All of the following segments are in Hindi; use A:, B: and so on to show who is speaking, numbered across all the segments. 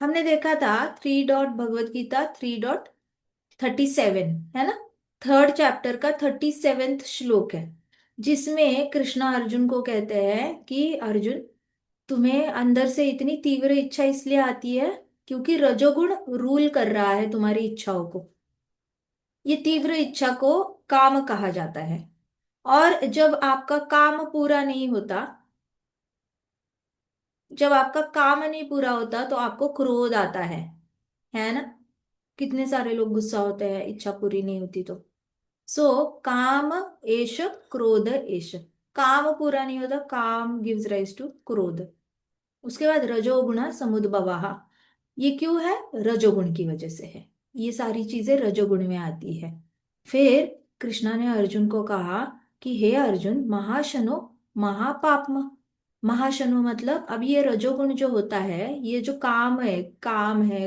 A: हमने देखा था 3 डॉट भगवत गीता 3.37 है ना। थर्ड चैप्टर का 37th श्लोक है, जिसमें कृष्णा अर्जुन को कहते हैं कि अर्जुन, तुम्हें अंदर से इतनी तीव्र इच्छा इसलिए आती है क्योंकि रजोगुण रूल कर रहा है तुम्हारी इच्छाओं को। ये तीव्र इच्छा को काम कहा जाता है। और जब आपका काम पूरा नहीं होता, जब आपका काम नहीं पूरा होता तो आपको क्रोध आता है ना। कितने सारे लोग गुस्सा होते हैं इच्छा पूरी नहीं होती तो। सो काम एश क्रोध एश, काम पूरा नहीं होता, काम गिव्स राइज टू क्रोध। उसके बाद रजोगुण समुद्भवः, ये क्यों है? रजोगुण की वजह से है। ये सारी चीजें रजोगुण में आती है। फिर कृष्णा ने अर्जुन को कहा कि हे अर्जुन, महाशनो महापाप्म। महाशनो मतलब अब ये रजोगुण जो होता है, ये जो काम है,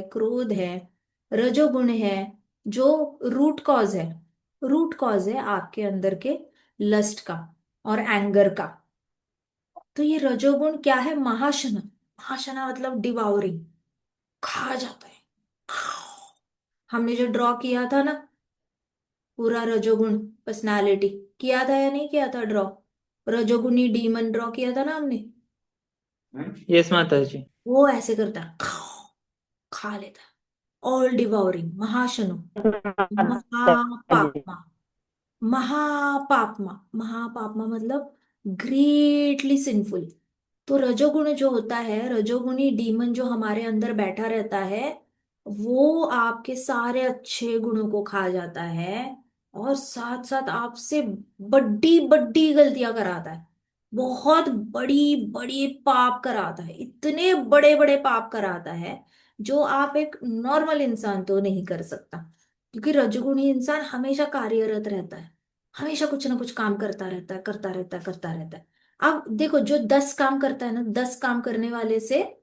A: क्रोध है, रजोगुण है, जो रूट कॉज है, रूट कॉज है आपके अंदर के लस्ट का और एंगर का। तो ये रजोगुण क्या है? महाशना। महाशना मतलब डिवाउरिंग, खा जाता है। हमने जो ड्रॉ किया था ना, पूरा रजोगुण पर्सनालिटी, किया था या नहीं किया था ड्रॉ? रजोगुणी डीमन ड्रॉ किया था ना हमने।
B: यस माता जी।
A: वो ऐसे करता है, खा लेता है। ऑल डिवाउरिंग महाशनु, महापापमा। महापापमा, महापापमा मतलब ग्रेटली सिंफुल। तो रजोगुण जो होता है, रजोगुणी डीमन जो हमारे अंदर बैठा रहता है, वो आपके सारे अच्छे गुणों को खा जाता है और साथ साथ आपसे बड़ी बड़ी गलतियां कराता है। बहुत बड़ी बड़ी पाप कराता है, इतने बड़े बड़े पाप कराता है जो आप एक नॉर्मल इंसान तो नहीं कर सकता। क्योंकि रजोगुणी इंसान हमेशा कार्यरत रहता है, हमेशा कुछ ना कुछ काम करता रहता है, करता रहता है, करता रहता है। अब देखो, जो 10 काम करता है ना, 10 काम करने वाले से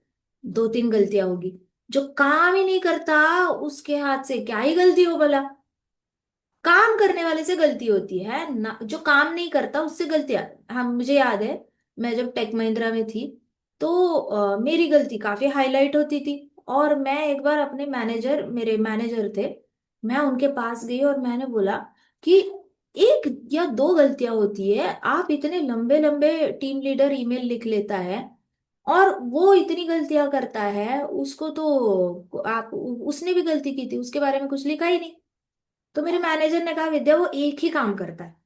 A: 2-3 गलतियां होगी। जो काम ही नहीं करता, उसके हाथ से क्या ही गलती हो भला। काम करने वाले से गलती होती है ना, जो काम नहीं करता उससे गलतियां। हम, मुझे याद है, मैं जब टेक महिंद्रा में थी तो मेरी गलती काफी हाईलाइट होती थी। और मैं एक बार अपने मैनेजर, मेरे मैनेजर थे, मैं उनके पास गई और मैंने बोला कि 1 या 2 गलतियां होती है, आप इतने लंबे लंबे टीम लीडर ईमेल लिख लेता है और वो इतनी गलतियां करता है, उसको तो आप, उसने भी गलती की थी, उसके बारे में कुछ लिखा ही नहीं। तो मेरे मैनेजर ने कहा, विद्या वो एक ही काम करता है,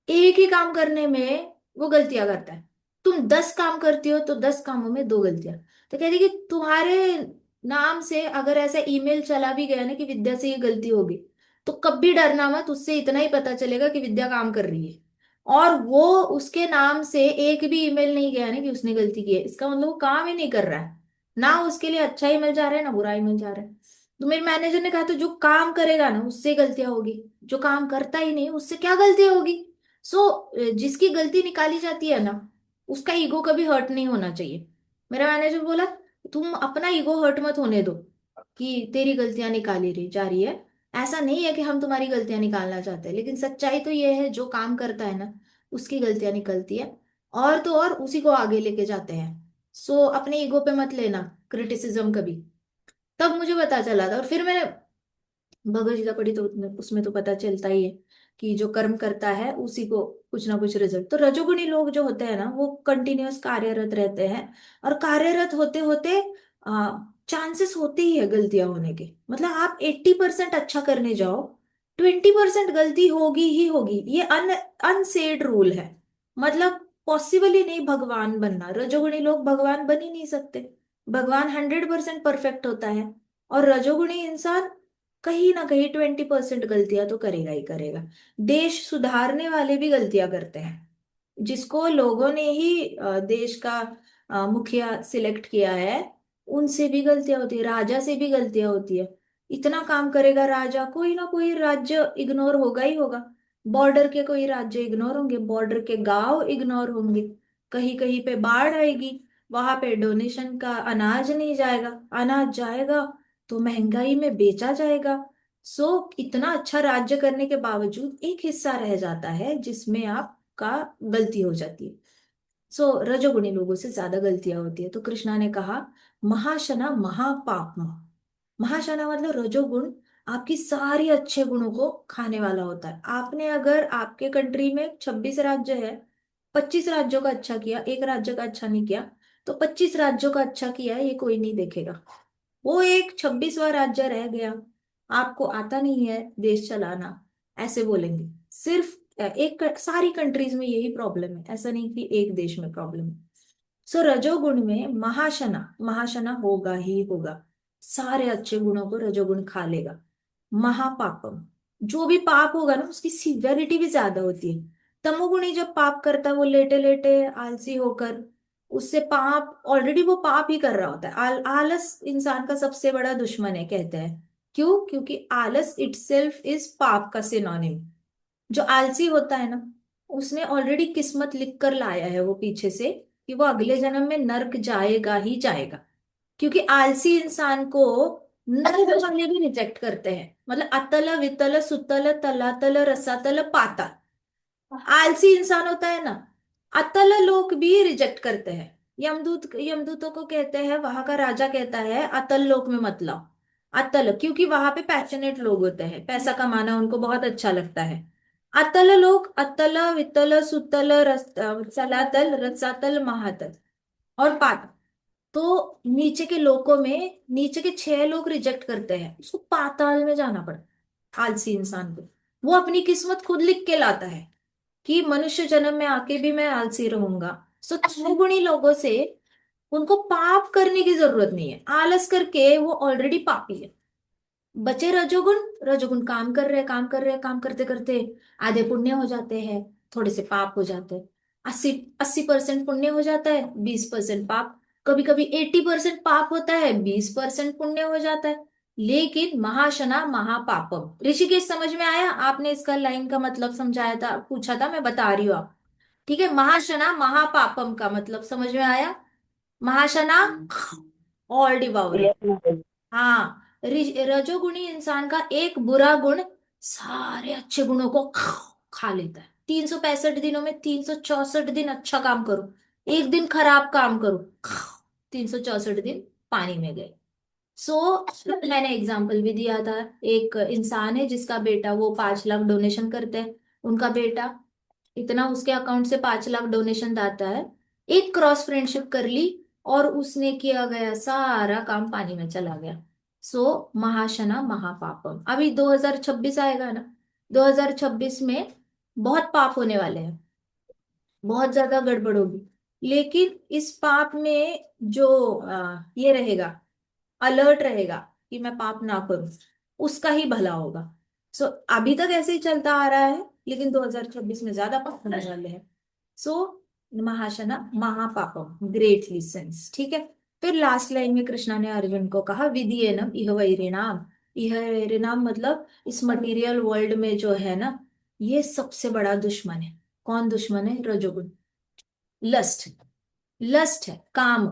A: एक ही काम करने में वो गलतियां करता है। तुम 10 काम करती हो तो 10 कामों में 2 गलतियां। तो कहती कि तुम्हारे नाम से अगर ऐसा ईमेल चला भी गया ना कि विद्या से ये गलती होगी, तो कभी डरना मत, उससे इतना ही पता चलेगा कि विद्या काम कर रही है। और वो, उसके नाम से एक भी ईमेल नहीं गया ना कि उसने गलती की है, इसका मतलब वो काम ही नहीं कर रहा है। ना उसके लिए अच्छा ईमेल जा रहा है, ना बुरा ईमेल जा रहा है। तो मेरे मैनेजर ने कहा, तो जो काम करेगा ना उससे गलतियां होगी, जो काम करता ही नहीं उससे क्या गलतियां होगी? सो जिसकी गलती निकाली जाती है ना, उसका ईगो कभी हर्ट नहीं होना चाहिए। मेरा मैनेजर बोला, तुम अपना ईगो हर्ट मत होने दो कि तेरी गलतियां निकाली रही जा रही है। ऐसा नहीं है कि हम तुम्हारी गलतियां निकालना चाहते हैं, लेकिन सच्चाई तो ये है, जो काम करता है ना उसकी गलतियां निकलती है। और तो और उसी को आगे लेके जाते हैं। सो अपने ईगो पे मत लेना क्रिटिसिज्म कभी। तब मुझे पता चला था, और फिर मैंने भगवत गीता पढ़ी तो उसमें तो पता चलता ही है कि जो कर्म करता है उसी को कुछ ना कुछ रिजल्ट। तो रजोगुणी लोग जो होते हैं ना, वो कंटिन्यूअस कार्यरत रहते हैं। और कार्यरत होते होते चांसेस होते ही है गलतियां होने के। मतलब आप 80% अच्छा करने जाओ, 20% गलती होगी ही होगी। ये अनसेड रूल है। मतलब पॉसिबल ही नहीं भगवान बनना, रजोगुणी लोग भगवान बन ही नहीं सकते। भगवान 100% परफेक्ट होता है, और रजोगुणी इंसान कहीं ना कहीं 20% गलतियां तो करेगा ही करेगा। देश सुधारने वाले भी गलतियां करते हैं, जिसको लोगों ने ही देश का मुखिया सिलेक्ट किया है, उनसे भी गलतियां होती है, राजा से भी गलतियां होती है। इतना काम करेगा राजा, कोई ना कोई राज्य इग्नोर होगा ही होगा। बॉर्डर के कोई राज्य इग्नोर होंगे, बॉर्डर के गांव इग्नोर होंगे, कहीं कहीं पे बाढ़ आएगी, वहां पे डोनेशन का अनाज नहीं जाएगा, अनाज जाएगा तो महंगाई में बेचा जाएगा। सो इतना अच्छा राज्य करने के बावजूद एक हिस्सा रह जाता है जिसमें आपका गलती हो जाती है। सो रजोगुणी लोगों से ज्यादा गलतियां होती है। तो कृष्णा ने कहा महाशना महापापम। महाशना मतलब रजोगुण आपकी सारी अच्छे गुणों को खाने वाला होता है। आपने अगर आपके कंट्री में 26 राज्य है, 25 राज्यों का अच्छा किया, एक राज्य का अच्छा नहीं किया, तो 25 राज्यों का अच्छा किया है ये कोई नहीं देखेगा। वो एक 26वां राज्य रह गया, आपको आता नहीं है देश चलाना, ऐसे बोलेंगे। सिर्फ एक सारी कंट्रीज में यही प्रॉब्लम है, ऐसा नहीं कि एक देश में प्रॉब्लम है। सो रजोगुण में महाशना, महाशना होगा ही होगा, सारे अच्छे गुणों को रजोगुण खा लेगा। महापापम, जो भी पाप होगा ना उसकी सिवेरिटी भी ज्यादा होती है। तमोगुणी जब पाप करता है वो लेटे लेटे आलसी होकर, उससे पाप ऑलरेडी वो पाप ही कर रहा होता है। आलस इंसान का सबसे बड़ा दुश्मन है कहते हैं। क्यों? क्योंकि आलस इटसेल्फ इज पाप का सिनोनिम। जो आलसी होता है ना, उसने ऑलरेडी किस्मत लिख कर लाया है वो पीछे से, कि वो अगले जन्म में नर्क जाएगा ही जाएगा। क्योंकि आलसी इंसान को नर्क वाले भी रिजेक्ट करते हैं। मतलब अतल वितल सुतल तलातल रसातल पाताल, आलसी इंसान होता है ना, अतल लोग भी रिजेक्ट करते हैं। यमदूत, यमदूतों को कहते हैं, वहां का राजा कहता है अतल लोक में मत लाओ। अतल क्योंकि वहां पे पैशनेट लोग होते हैं, पैसा कमाना उनको बहुत अच्छा लगता है। अतल लोग अतल वितल सुतल सलातल रसातल महातल और पाताल, तो नीचे के लोकों में नीचे के 6 लोग रिजेक्ट करते हैं, उसको पाताल में जाना पड़ता है आलसी इंसान को। वो अपनी किस्मत खुद लिख के लाता है कि मनुष्य जन्म में आके भी मैं आलसी रहूंगा। सो तमोगुणी लोगों से उनको पाप करने की जरूरत नहीं है, आलस करके वो ऑलरेडी पापी है। बचे रजोगुण, रजोगुण काम कर रहे काम कर रहे काम करते करते आधे पुण्य हो जाते हैं, थोड़े से पाप हो जाते हैं। 80-80% पुण्य हो जाता है, 20% पाप। कभी कभी 80% पाप होता है, 20% पुण्य हो जाता है। लेकिन महाशना महापापम, ऋषिकेश समझ में आया? आपने इसका लाइन का मतलब समझाया था, पूछा था, मैं बता रही हूँ आप। ठीक है, महाशना महापापम का मतलब समझ में आया? महाशना ऑल डिवाउरिंग।
B: यस माता जी।
A: हाँ, रजोगुणी इंसान का एक बुरा गुण सारे अच्छे गुणों को खा लेता है। 365 दिनों में 364 दिन अच्छा काम करो, एक दिन खराब काम करो, 364 दिन पानी में गए। सो मैंने एग्जाम्पल भी दिया था। एक इंसान है जिसका बेटा, वो 5 लाख डोनेशन करते हैं, उनका बेटा इतना उसके अकाउंट से 5 लाख डोनेशन आता है, एक क्रॉस फ्रेंडशिप कर ली और उसने किया गया सारा काम पानी में चला गया। सो महाशना महापापम। अभी 2026 आएगा ना, 2026 में बहुत पाप होने वाले हैं, बहुत ज्यादा गड़बड़ होगी। लेकिन इस पाप में जो ये रहेगा, अलर्ट रहेगा कि मैं पाप ना करूं, उसका ही भला होगा। सो अभी तक ऐसे ही चलता आ रहा है, लेकिन 2026 में ज्यादा पाप होने वाले हैं। सो महाशना महापापम, ग्रेटली सिंस। ठीक है। फिर लास्ट लाइन में कृष्णा ने अर्जुन को कहा विधियेनम इह वैरिणाम। इह वैरिणाम मतलब इस मटेरियल वर्ल्ड में जो है ना, ये सबसे बड़ा दुश्मन है। कौन दुश्मन है? रजोगुण, लस्ट। लस्ट है काम।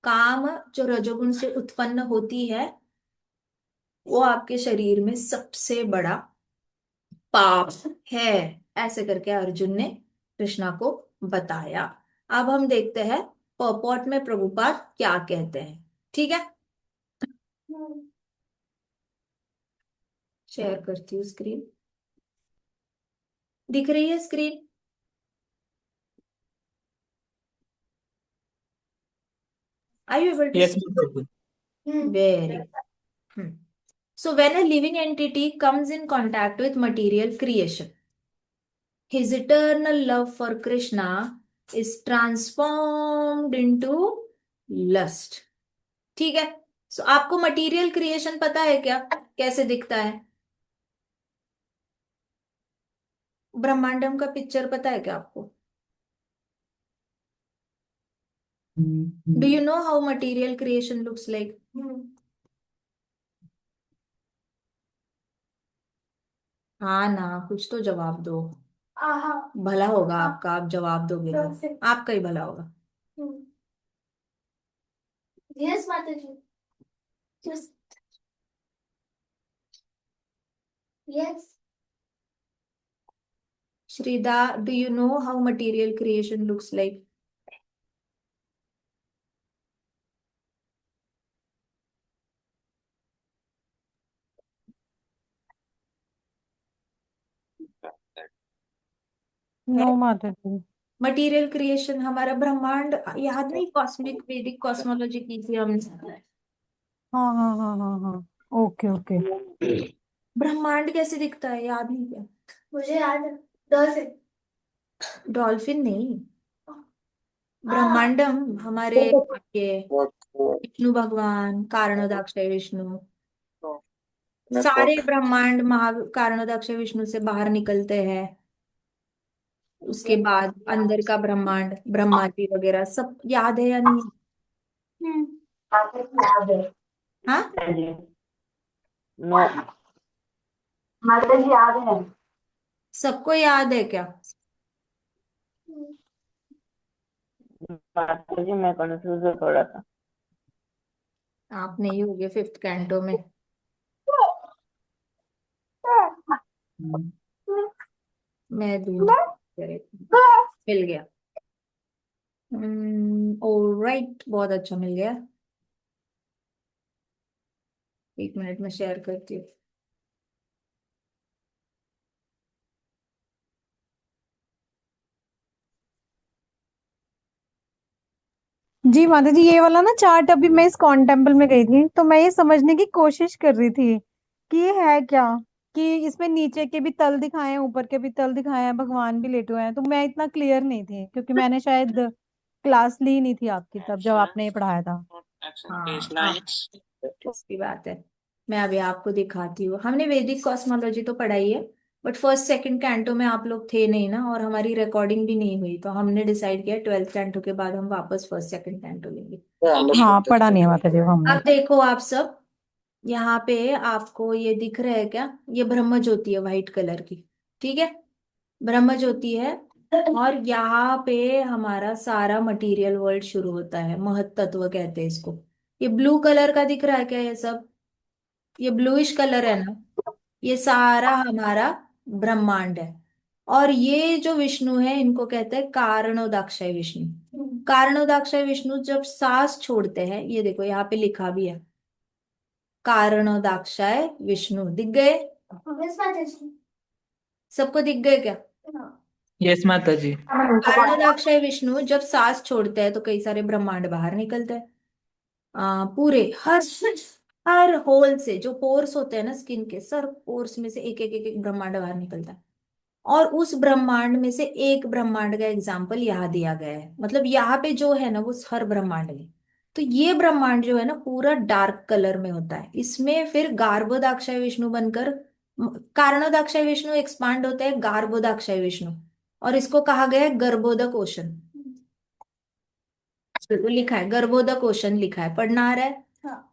A: काम जो रजोगुण से उत्पन्न होती है, वो आपके शरीर में सबसे बड़ा पाप है। ऐसे करके अर्जुन ने कृष्णा को बताया। अब हम देखते हैं पॉपॉट में प्रभुपाद क्या कहते हैं। ठीक है, शेयर करती हूँ स्क्रीन। दिख रही है screen? I you able to
B: yes
A: see?
B: माता जी।
A: Very. So when a living entity comes in contact with material creation, his eternal love for Krishna is transformed into lust. ठीक है। सो आपको मटेरियल क्रिएशन पता है क्या, कैसे दिखता है? ब्रह्मांडम का पिक्चर पता है क्या आपको? Do you know how material creation looks like? हाँ ना, कुछ तो जवाब दो। भला होगा आपका, आप जवाब दोगे तो आपका ही भला होगा। यस माता जी। Yes. Shrida, do you know how material creation looks like? है।
C: नो माता जी।
A: मटेरियल क्रिएशन, हमारा ब्रह्मांड, याद नहीं, कॉस्मिक वैदिक कॉस्मोलॉजी की थी हमने।
C: हाँ हाँ हाँ हाँ हाँ। Okay okay.
A: ब्रह्मांड कैसे दिखता है, याद नहीं क्या? मुझे याद है, डॉल्फिन। डॉल्फिन नहीं, ब्रह्मांडम हमारे ये विष्णु भगवान, कारणोदाक्षय विष्णु, सारे ब्रह्मांड महा कारणोदाक्षय विष्णु से बाहर निकलते हैं। उसके बाद अंदर का ब्रह्मांड, ब्रह्मा जी वगैरह सब याद है या नहीं? हम्म।
C: याद है।
A: हाँ।
C: जी। नो माता जी याद है।
A: सबको याद है क्या?
C: माता जी मैं कंफ्यूज हूँ थोड़ा सा।
A: आप नहीं होगे फिफ्थ कैंटो में। मैं दूंगी, मिल गया। ऑलराइट, बहुत अच्छा मिल गया। 1 मिनट में शेयर करती हूँ।
C: जी माता जी, ये वाला ना चार्ट अभी मैं इस कॉन टेम्पल में गई थी तो मैं ये समझने की कोशिश कर रही थी कि ये है क्या, कि इसमें नीचे के भी तल दिखाए हैं, ऊपर के भी तल दिखाए हैं, भगवान भी लेटे हुए हैं। तो मैं इतना क्लियर नहीं थी क्योंकि मैंने शायद क्लास ली नहीं थी आपकी तब जब आपने ये पढ़ाया था।
A: हाँ, आप, इसकी बात है। मैं अभी आपको दिखाती हूँ। हमने वैदिक कॉस्मोलॉजी तो पढ़ाई है, बट फर्स्ट सेकंड कैंटो में आप लोग थे नहीं ना, और हमारी रिकॉर्डिंग भी नहीं हुई, तो हमने डिसाइड किया 12th कैंटो के बाद हम वापस फर्स्ट सेकंड कैंटो लेंगे।
C: हाँ पढ़ा नहीं है माता जी वो हमने।
A: अब देखो आप सब, यहाँ पे आपको ये दिख रहा है क्या? ये ब्रह्म ज्योति है, व्हाइट कलर की। ठीक है, ब्रह्म ज्योति है। और यहाँ पे हमारा सारा मटेरियल वर्ल्ड शुरू होता है, महत्तत्व कहते हैं इसको। ये ब्लू कलर का दिख रहा है क्या ये सब? ये ब्लूइश कलर है ना, ये सारा हमारा ब्रह्मांड है। और ये जो विष्णु है, इनको कहते हैं कारणोदाक्षय विष्णु। कारणोदाक्षय विष्णु जब सांस छोड़ते हैं, ये देखो यहाँ पे लिखा भी है, कारणोदाक्षाय विष्णु, दिख गए? सबको दिख गए क्या?
B: यस माता जी।
A: कारणोदाक्षाय विष्णु जब सांस छोड़ते हैं तो कई सारे ब्रह्मांड बाहर निकलते हैं। पूरे हर हर होल से, जो पोर्स होते हैं ना स्किन के, सर पोर्स में से एक एक एक एक ब्रह्मांड बाहर निकलता है। और उस ब्रह्मांड में से एक ब्रह्मांड का एग्जाम्पल यहाँ दिया गया है, मतलब यहाँ पे जो है ना वो हर ब्रह्मांड है। तो ये ब्रह्मांड जो है ना पूरा डार्क कलर में होता है, इसमें फिर गार्बोदाक्षय विष्णु बनकर कारणोदाक्षय विष्णु एक्सपांड होते हैं गार्बोदाक्षय विष्णु, और इसको कहा गया है गर्भोदक ओशन। तो लिखा है गर्भोदक ओशन, लिखा है, पढ़ना आ रहा है? हाँ।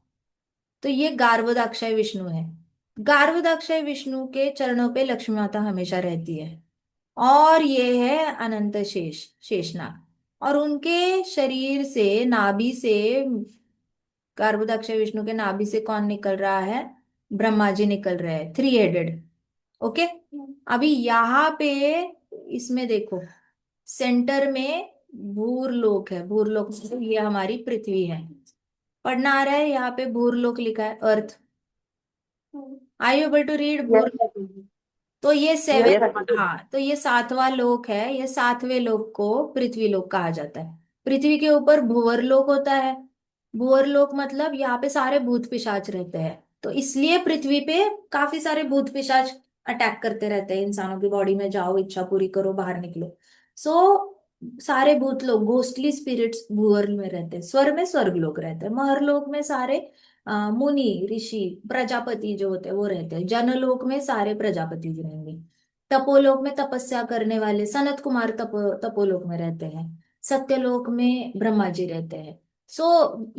A: तो ये गार्बोदाक्षय विष्णु है। गार्बोदाक्षय विष्णु के चरणों पे लक्ष्मी माता हमेशा रहती है। और ये है अनंत शेष, शेषनाग। और उनके शरीर से, नाभि से, गार्बोदाक्षय विष्णु के नाभि से कौन निकल रहा है? ब्रह्मा जी निकल रहे हैं, 3 हेडेड। ओके। अभी यहाँ पे इसमें देखो, सेंटर में भूरलोक है। भूरलोक मतलब ये हमारी पृथ्वी है। पढ़ना आ रहा है? यहाँ पे भूरलोक लिखा है, अर्थ। आई एबल टू रीड भूर? तो ये सेवन, हाँ, तो ये सातवां लोक है। ये सातवें लोक को पृथ्वी लोक कहा जाता है। पृथ्वी के ऊपर भूवर लोक होता है। भूवर लोक मतलब यहाँ पे सारे भूत पिशाच रहते हैं, तो इसलिए पृथ्वी पे काफी सारे भूत पिशाच अटैक करते रहते हैं। इंसानों की बॉडी में जाओ, इच्छा पूरी करो, बाहर निकलो। सो सारे भूत लोग, घोस्टली स्पिरिट्स भूवर में रहते हैं। स्वर में स्वर्ग लोग रहते हैं। महरलोक में सारे मुनि ऋषि प्रजापति जो होते हैं वो रहते हैं। जनलोक में सारे प्रजापति जी रहेंगे। तपोलोक में तपस्या करने वाले सनत कुमार तपोलोक में रहते हैं। सत्यलोक में ब्रह्मा जी रहते हैं। सो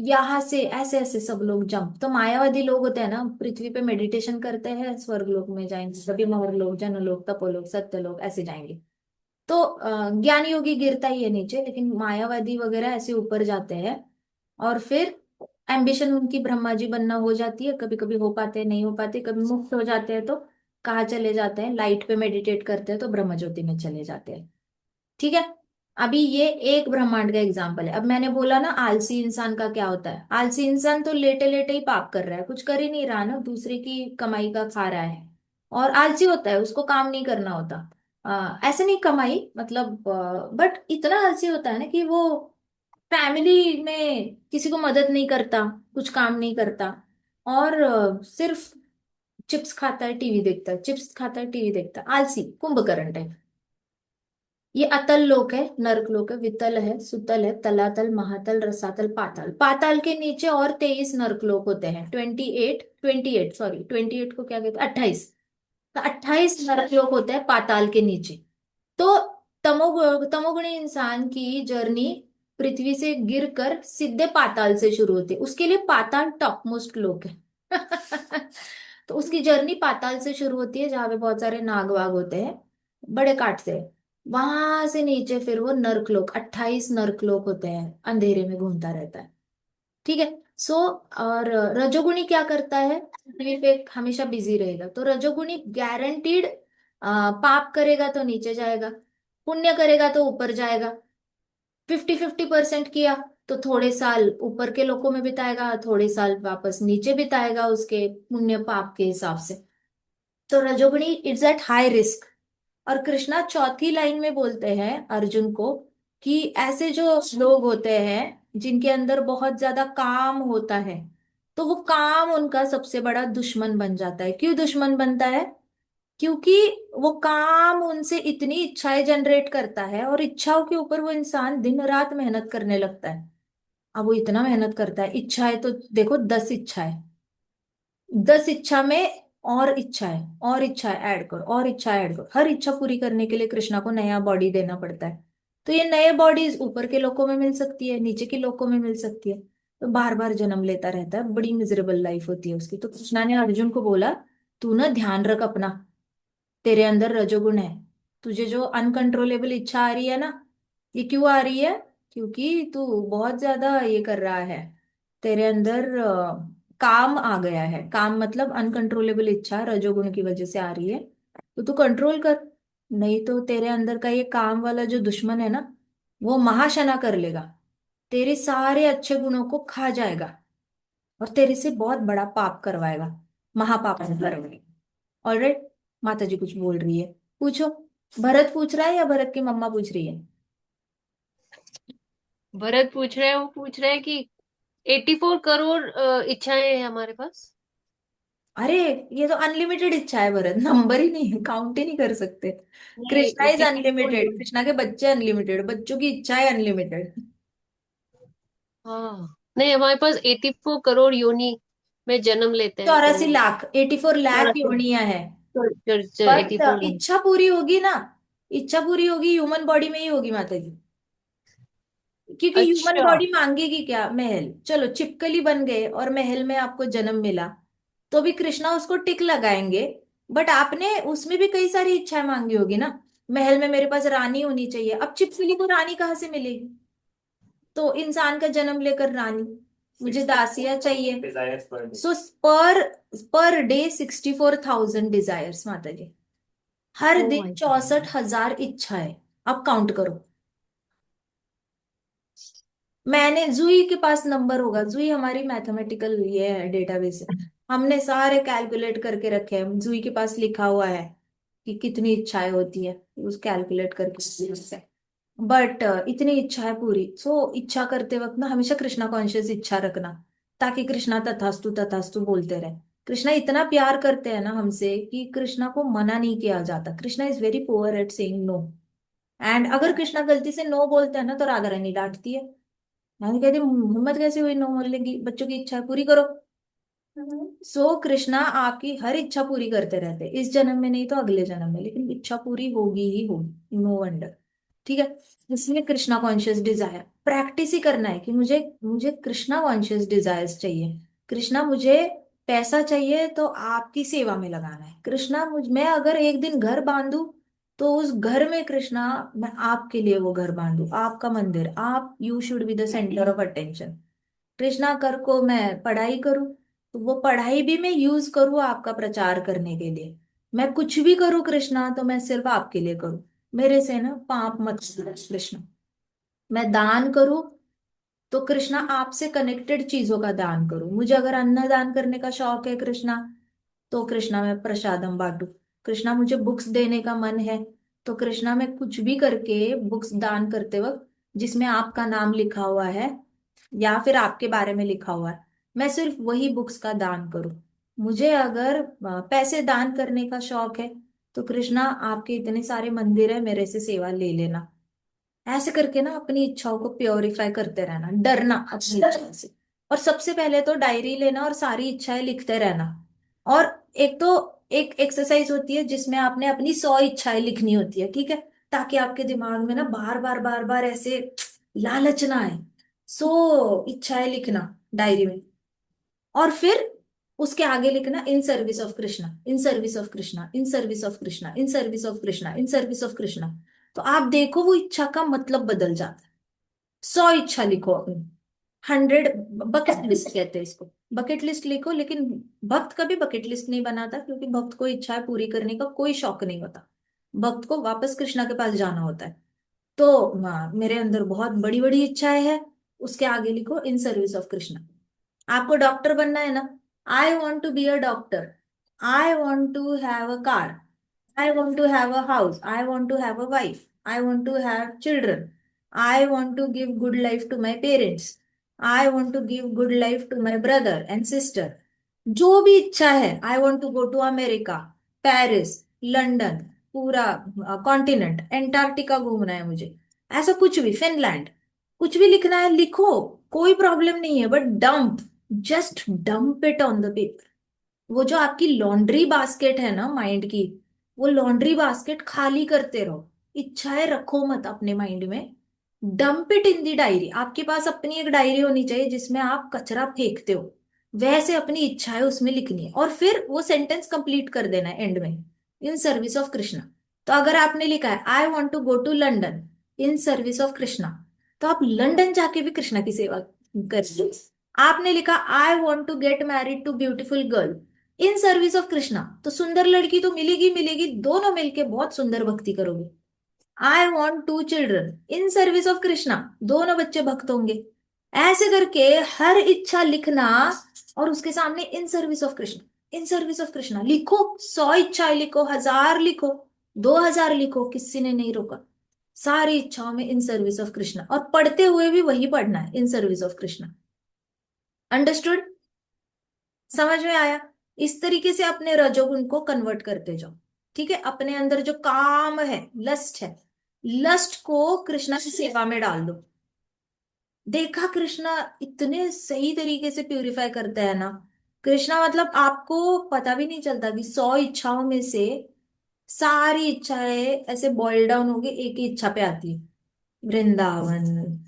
A: यहाँ से ऐसे ऐसे सब लोग जंप, तो मायावादी लोग होते हैं ना, पृथ्वी पे मेडिटेशन करते हैं, स्वर्ग लोक में जाएंगे, सभी महरलोक, जनलोक, तपोलोक, सत्यलोक ऐसे जाएंगे। तो ज्ञान योगी गिरता ही है नीचे, लेकिन मायावादी वगैरह ऐसे ऊपर जाते हैं। और फिर एम्बिशन उनकी ब्रह्मा जी बनना हो जाती है, कभी कभी हो पाते हैं, नहीं हो पाते, कभी मुक्त हो जाते हैं तो कहाँ चले जाते हैं, लाइट पे मेडिटेट करते हैं तो ब्रह्म ज्योति में चले जाते हैं। ठीक है। अभी ये एक ब्रह्मांड का एग्जाम्पल है। अब मैंने बोला ना आलसी इंसान का क्या होता है? आलसी इंसान तो लेटे लेटे ही पाप कर रहा है, कुछ कर ही नहीं रहा ना, दूसरे की कमाई का खा रहा है, और आलसी होता है, उसको काम नहीं करना होता। ऐसे नहीं कमाई मतलब, बट इतना आलसी होता है ना कि वो फैमिली में किसी को मदद नहीं करता, कुछ काम नहीं करता, और सिर्फ चिप्स खाता है, टीवी देखता है, चिप्स खाता है, टीवी देखता है, आलसी कुंभकर्ण टाइप। ये अतल लोक है, नरक लोक है, वितल है, सुतल है, तलातल, महातल, रसातल, पाताल। पाताल के नीचे और 23 नरक लोक होते हैं, 28 सॉरी 28 को क्या कहते हैं, 28। तो 28 नरक लोक होते हैं पाताल के नीचे। तो तमोगुणी इंसान की जर्नी पृथ्वी से गिरकर सीधे पाताल से शुरू होती है, उसके लिए पाताल टॉप मोस्ट लोक है। तो उसकी जर्नी पाताल से शुरू होती है, जहां पे बहुत सारे नाग वाग होते हैं, बड़े काट से। वहां से नीचे फिर वो नर्कलोक, 28 नर्कलोक होते हैं, अंधेरे में घूमता रहता है। ठीक है। सो और रजोगुणी क्या करता है, पृथ्वी पे हमेशा बिजी रहेगा। तो रजोगुणी गारंटीड पाप करेगा तो नीचे जाएगा, पुण्य करेगा तो ऊपर जाएगा। 50-50% किया तो थोड़े साल ऊपर के लोकों में बिताएगा, थोड़े साल वापस नीचे बिताएगा उसके पुण्य पाप के हिसाब से। तो रजोगुणी इट्स एट हाई रिस्क। और कृष्णा चौथी लाइन में बोलते हैं अर्जुन को कि ऐसे जो लोग होते हैं जिनके अंदर बहुत ज्यादा काम होता है, तो वो काम उनका सबसे बड़ा दुश्मन बन जाता है। क्यों दुश्मन बनता है? क्योंकि वो काम उनसे इतनी इच्छाएं जनरेट करता है, और इच्छाओं के ऊपर वो इंसान दिन रात मेहनत करने लगता है। अब वो इतना मेहनत करता है, इच्छाएं तो देखो 10 इच्छाएं, 10 इच्छा में और इच्छाएं, और इच्छाएं ऐड करो, और इच्छाएं ऐड करो, हर इच्छा पूरी करने के लिए कृष्णा को नया बॉडी देना पड़ता है। तो ये नए बॉडीज ऊपर के लोकों में मिल सकती है, नीचे के लोकों में मिल सकती है। तो बार बार जन्म लेता रहता है, बड़ी मिजरेबल लाइफ होती है उसकी। तो कृष्णा ने अर्जुन को बोला, तू ना ध्यान रख अपना, तेरे अंदर रजोगुण है। तुझे जो अनकंट्रोलेबल इच्छा आ रही है ना, ये क्यों आ रही है? क्योंकि तू बहुत ज्यादा ये कर रहा है, तेरे अंदर काम आ गया है। काम मतलब अनकंट्रोलेबल इच्छा रजोगुण की वजह से आ रही है, तो तू कंट्रोल कर। नहीं तो तेरे अंदर का ये काम वाला जो दुश्मन है ना, वो महाशना कर लेगा, तेरे सारे अच्छे गुणों को खा जाएगा, और तेरे से बहुत बड़ा पाप करवाएगा, महापाप करवाएगा। ऑलराइट। माता जी कुछ बोल रही है, पूछो। भरत पूछ रहा है या भरत की मम्मा पूछ रही है?
D: भरत पूछ रहे हैं, वो पूछ रहे हैं कि 84 करोड़ इच्छाएं हैं हमारे पास।
A: अरे, ये तो अनलिमिटेड इच्छा है भरत, नंबर ही नहीं है, काउंट ही नहीं कर सकते।
D: नहीं,
A: कृष्णा इज
D: 84।
A: अनलिमिटेड, कृष्णा के बच्चे अनलिमिटेड, बच्चों की इच्छाएं अनलिमिटेड।
D: हाँ, नहीं, हमारे पास 84 करोड़ योनि में जन्म लेते हैं, तो
A: 84 लाख, 84 लाख
D: 84।
A: योनियां है।
D: एटी
A: बट
D: फोर
A: इच्छा पूरी होगी ना, इच्छा पूरी होगी ह्यूमन बॉडी में ही होगी माता जी। क्योंकि ह्यूमन
D: अच्छा।
A: बॉडी मांगेगी क्या? महल। चलो छिपकली बन गए और महल में आपको जन्म मिला, तो भी कृष्णा उसको टिक लगाएंगे। बट आपने उसमें भी कई सारी इच्छाएं मांगी होगी ना, महल में मेरे पास रानी होनी चाहिए। अब छिपकली को रानी कहाँ से मिलेगी? तो इंसान का जन्म लेकर रानी, मुझे दासियां चाहिए। सो पर पर डे 64,000 डिजायर्स माता जी, हर
D: ओ
A: दिन
D: माय गॉड।
A: 64,000 इच्छाएं। अब काउंट करो। मैंने जुई के पास नंबर होगा, जुई हमारी मैथमेटिकल ये है, डेटाबेस है, हमने सारे कैलकुलेट करके रखे हैं, जुई के पास लिखा हुआ है कि कितनी इच्छाएं होती है, उस कैलकुलेट करके। बट इतनी इच्छा है पूरी। सो इच्छा करते वक्त ना हमेशा कृष्णा कॉन्शियस इच्छा रखना, ताकि कृष्णा तथास्तु तथास्तु बोलते रहे। कृष्णा इतना प्यार करते हैं ना हमसे कि कृष्णा को मना नहीं किया जाता। Krishna is very poor at saying no. And अगर कृष्णा गलती से नो बोलते हैं ना, तो राधा रानी डांटती है। रानी कहती हिम्मत कैसे हुई नो बोलने की, बच्चों की इच्छा पूरी करो। सो कृष्णा आपकी हर इच्छा पूरी करते रहते हैं, इस जन्म में नहीं तो अगले जन्म में, लेकिन इच्छा पूरी होगी ही होगी, नो वंडर। ठीक है। इसलिए कृष्णा कॉन्शियस डिजायर प्रैक्टिस ही करना है कि मुझे मुझे कृष्णा कॉन्शियस डिजायर्स चाहिए। कृष्णा मुझे पैसा चाहिए तो आपकी सेवा में लगाना है। कृष्णा मैं अगर एक दिन घर बांधू, तो उस घर में कृष्णा, मैं आपके लिए वो घर बांधू, आपका मंदिर, आप you should be the centre of attention. Krishna कर को मैं पढ़ाई करूँ, तो वो पढ़ाई भी मैं यूज करूँ आपका प्रचार करने के लिए। मैं कुछ भी करूँ कृष्णा, तो मैं सिर्फ आपके लिए करूँ। मेरे से ना पाप मत करो कृष्णा। मैं दान करूँ, तो कृष्णा आपसे कनेक्टेड चीजों का दान करूँ। मुझे अगर अन्न दान करने का शौक है कृष्णा, तो कृष्णा मैं प्रसादम बांटू। कृष्णा मुझे बुक्स देने का मन है, तो कृष्णा में कुछ भी करके बुक्स दान करते वक्त जिसमें आपका नाम लिखा हुआ है या फिर आपके बारे में लिखा हुआ है, मैं सिर्फ वही बुक्स का दान करूं। मुझे अगर पैसे दान करने का शौक है तो कृष्णा आपके इतने सारे मंदिर है, मेरे से सेवा ले लेना। ऐसे करके ना अपनी इच्छाओं को प्योरीफाई करते रहना, डरना अपनी इच्छा से। और सबसे पहले तो डायरी लेना और सारी इच्छाएं लिखते रहना। और एक तो एक एक्सरसाइज होती है जिसमें आपने अपनी 100 इच्छाएं लिखनी होती है, ठीक है, ताकि आपके दिमाग में ना बार बार बार बार ऐसे लालच ना आए। 100 इच्छाएं लिखना डायरी में। और फिर उसके आगे लिखना इन service of Krishna, in service of Krishna, in service of Krishna, in service of Krishna, in service of Krishna. तो आप देखो वो इच्छा का मतलब बदल जाता है। 100 इच्छा लिखो अपनी। 100 बकेट लिस्ट कहते हैं इसको, बकेट लिस्ट लिखो। लेकिन भक्त कभी बकेट लिस्ट नहीं बनाता, क्योंकि भक्त को इच्छाएं पूरी करने का कोई शौक नहीं होता। भक्त को वापस कृष्णा के पास जाना होता है। तो मेरे अंदर बहुत बड़ी बड़ी इच्छाएं हैं, उसके आगे लिखो इन सर्विस ऑफ कृष्णा। आपको डॉक्टर बनना है ना, I want to be a doctor, I want to have a car, I want to have a house. I want to have a wife. I want to have children. I want to give good life to my parents. I want to give good life to my brother and sister. जो भी इच्छा है, I want to go to America, Paris, London, पूरा कॉन्टिनेंट, एंटार्क्टिका घूमना है मुझे, ऐसा कुछ भी, फिनलैंड, कुछ भी लिखना है लिखो। कोई प्रॉब्लम नहीं है, but dump, just dump it on the paper. वो जो आपकी लॉन्ड्री बास्केट है ना माइंड की, वो लॉन्ड्री बास्केट खाली करते रहो। इच्छाएं रखो मत अपने माइंड में। Dump it in the diary. आपके पास अपनी एक डायरी होनी चाहिए जिसमें आप कचरा फेंकते हो, वैसे अपनी इच्छाएं उसमें लिखनी है। और फिर वो सेंटेंस कंप्लीट कर देना है एंड में, इन सर्विस ऑफ कृष्णा। तो अगर आपने लिखा है I want to go to London in service of Krishna, तो आप लंदन जाके भी कृष्णा की सेवा करिए। आपने लिखा I want to get married to beautiful girl in service of Krishna, तो सुंदर लड़की तो मिलेगी मिलेगी, दोनों मिलके बहुत सुंदर भक्ति करोगे। I want 2 children in service of Krishna, दोनों बच्चे भक्त होंगे। ऐसे करके हर इच्छा लिखना और उसके सामने इन service of Krishna, in service of Krishna लिखो। 100 इच्छाएं लिखो, 1000 लिखो, 2000 लिखो, किसी ने नहीं रोका। सारी इच्छाओं में इन सर्विस ऑफ कृष्णा, और पढ़ते हुए भी वही पढ़ना है, इन सर्विस ऑफ कृष्णा। अंडरस्टूड? समझ में आया? इस तरीके से अपने रजोगुण को कन्वर्ट करते जाओ। ठीक है, अपने अंदर जो काम है, लस्ट है, लस्ट को कृष्णा की सेवा में डाल दो। देखा, कृष्णा इतने सही तरीके से प्यूरिफाई करता है ना। कृष्णा मतलब आपको पता भी नहीं चलता कि 100 इच्छाओं में से सारी इच्छाएं ऐसे बॉइल डाउन होके एक ही इच्छा पे आती है, वृंदावन।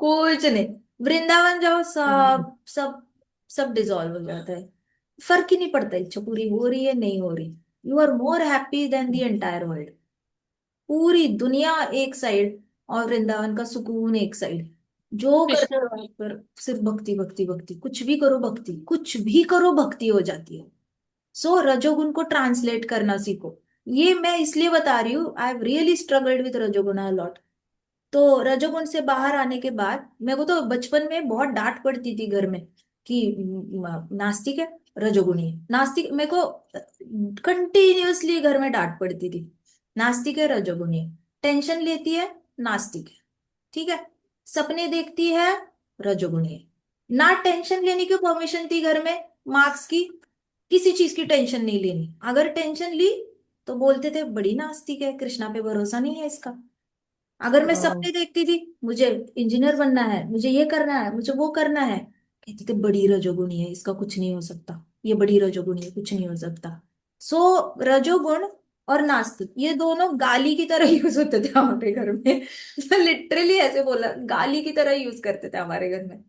A: कुछ नहीं, वृंदावन जाओ, सब सब सब डिसॉल्व हो जाता है। फर्क ही नहीं पड़ता इच्छा पूरी हो रही है नहीं हो रही। You are more happy than the entire world. पूरी दुनिया एक साइड और वृंदावन का सुकून एक साइड। जो करते
D: कृष्णा।
A: हो आप पर सिर्फ भक्ति भक्ति भक्ति, कुछ भी करो भक्ति, कुछ भी करो भक्ति हो जाती है। सो रजोगुण को ट्रांसलेट करना सीखो। ये मैं इसलिए बता रही हूँ, I have really struggled with रजोगुण अ लॉट। तो रजोगुण से बाहर आने के बाद मेरे को तो बचपन में बहुत डांट पड़ती थी घर में कि नास्तिक है, रजोगुणी है, नास्तिक। मेरे को कंटिन्यूअसली घर में डांट पड़ती थी, नास्तिक है, रजोगुणी है, टेंशन लेती है, नास्तिक है, ठीक है, सपने देखती है, रजोगुणी है। ना टेंशन लेने की परमिशन थी घर में, मार्क्स की, किसी चीज की टेंशन नहीं लेनी। अगर टेंशन ली तो बोलते थे बड़ी नास्तिक है, कृष्णा पे भरोसा नहीं है इसका। अगर मैं सपने देखती थी, मुझे इंजीनियर बनना है, मुझे ये करना है, मुझे वो करना है, कहती थी बड़ी रजोगुणी है, इसका कुछ नहीं हो सकता, ये बड़ी रजोगुणी है, कुछ नहीं हो सकता। सो रजोगुण और नास्तिक ये दोनों गाली की तरह यूज होते थे हमारे घर में। लिटरली ऐसे बोला, गाली की तरह यूज करते थे हमारे घर में।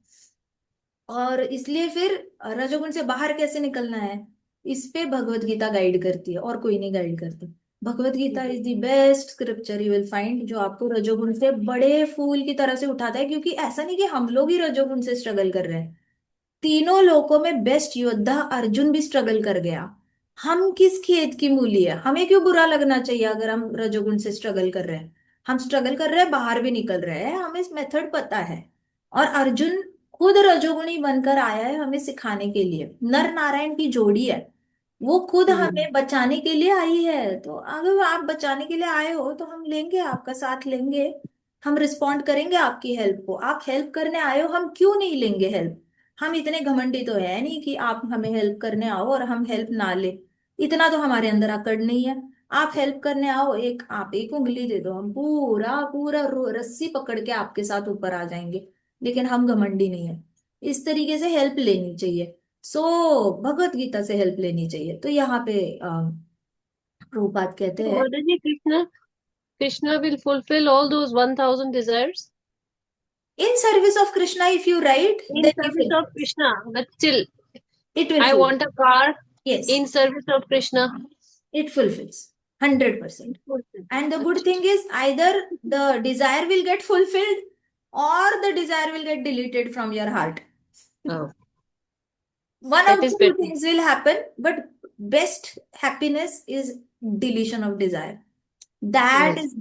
A: और इसलिए फिर रजोगुण से बाहर कैसे निकलना है, इस पे भगवत गीता गाइड करती है, और कोई नहीं गाइड करता। Bhagavad Gita is the best scripture you will find, जो आपको रजोगुण से बड़े फूल की तरह से उठाता है। क्योंकि ऐसा नहीं कि हम लोग ही रजोगुण से स्ट्रगल कर रहे हैं, तीनों लोकों में बेस्ट योद्धा अर्जुन भी स्ट्रगल कर गया। हम किस खेत की मूली है, हमें क्यों बुरा लगना चाहिए अगर हम रजोगुण से स्ट्रगल कर रहे हैं। हम स्ट्रगल कर रहे हैं, बाहर भी निकल रहे हैं, हमें इस मेथड पता है। और अर्जुन खुद रजोगुणी बनकर आया है हमें सिखाने के लिए। नर नारायण की जोड़ी है, वो खुद
D: हम्म।
A: हमें बचाने के लिए आई है। तो अगर आप बचाने के लिए आए हो तो हम लेंगे, आपका साथ लेंगे। हम रिस्पॉन्ड करेंगे आपकी हेल्प को। आप हेल्प करने आए हो, हम क्यों नहीं लेंगे हेल्प। हम इतने घमंडी तो है नहीं कि आप हमें हेल्प करने आओ और हम हेल्प ना ले। इतना तो हमारे अंदर अकड़ नहीं है। आप हेल्प करने आओ, आप एक उंगली दे दो, हम पूरा पूरा रस्सी पकड़ के आपके साथ ऊपर आ जाएंगे। लेकिन हम घमंडी नहीं है। इस तरीके से हेल्प लेनी चाहिए। सो भगवत गीता से हेल्प लेनी चाहिए। तो यहाँ पे प्रभुपाद कहते
D: तो
A: हैं,
D: माता जी, Krishna will fulfil all those 1000 desires
A: in service of Krishna if you right
D: in
A: then he
D: service of
A: fulfils,
D: Krishna, but still,
A: it will
D: I
A: fulfil.
D: want a car
A: yes,
D: in service of Krishna.
A: It fulfils 100%।
D: Fulfill.
A: And the good
D: अच्छा
A: thing is either the desire will get fulfilled or the desire will get deleted from your heart.
D: अच्छा। Oh,
A: One
D: that
A: of
D: is
A: the two
D: better.
A: things will happen, but best happiness is deletion of desire. That
D: Yes.
A: is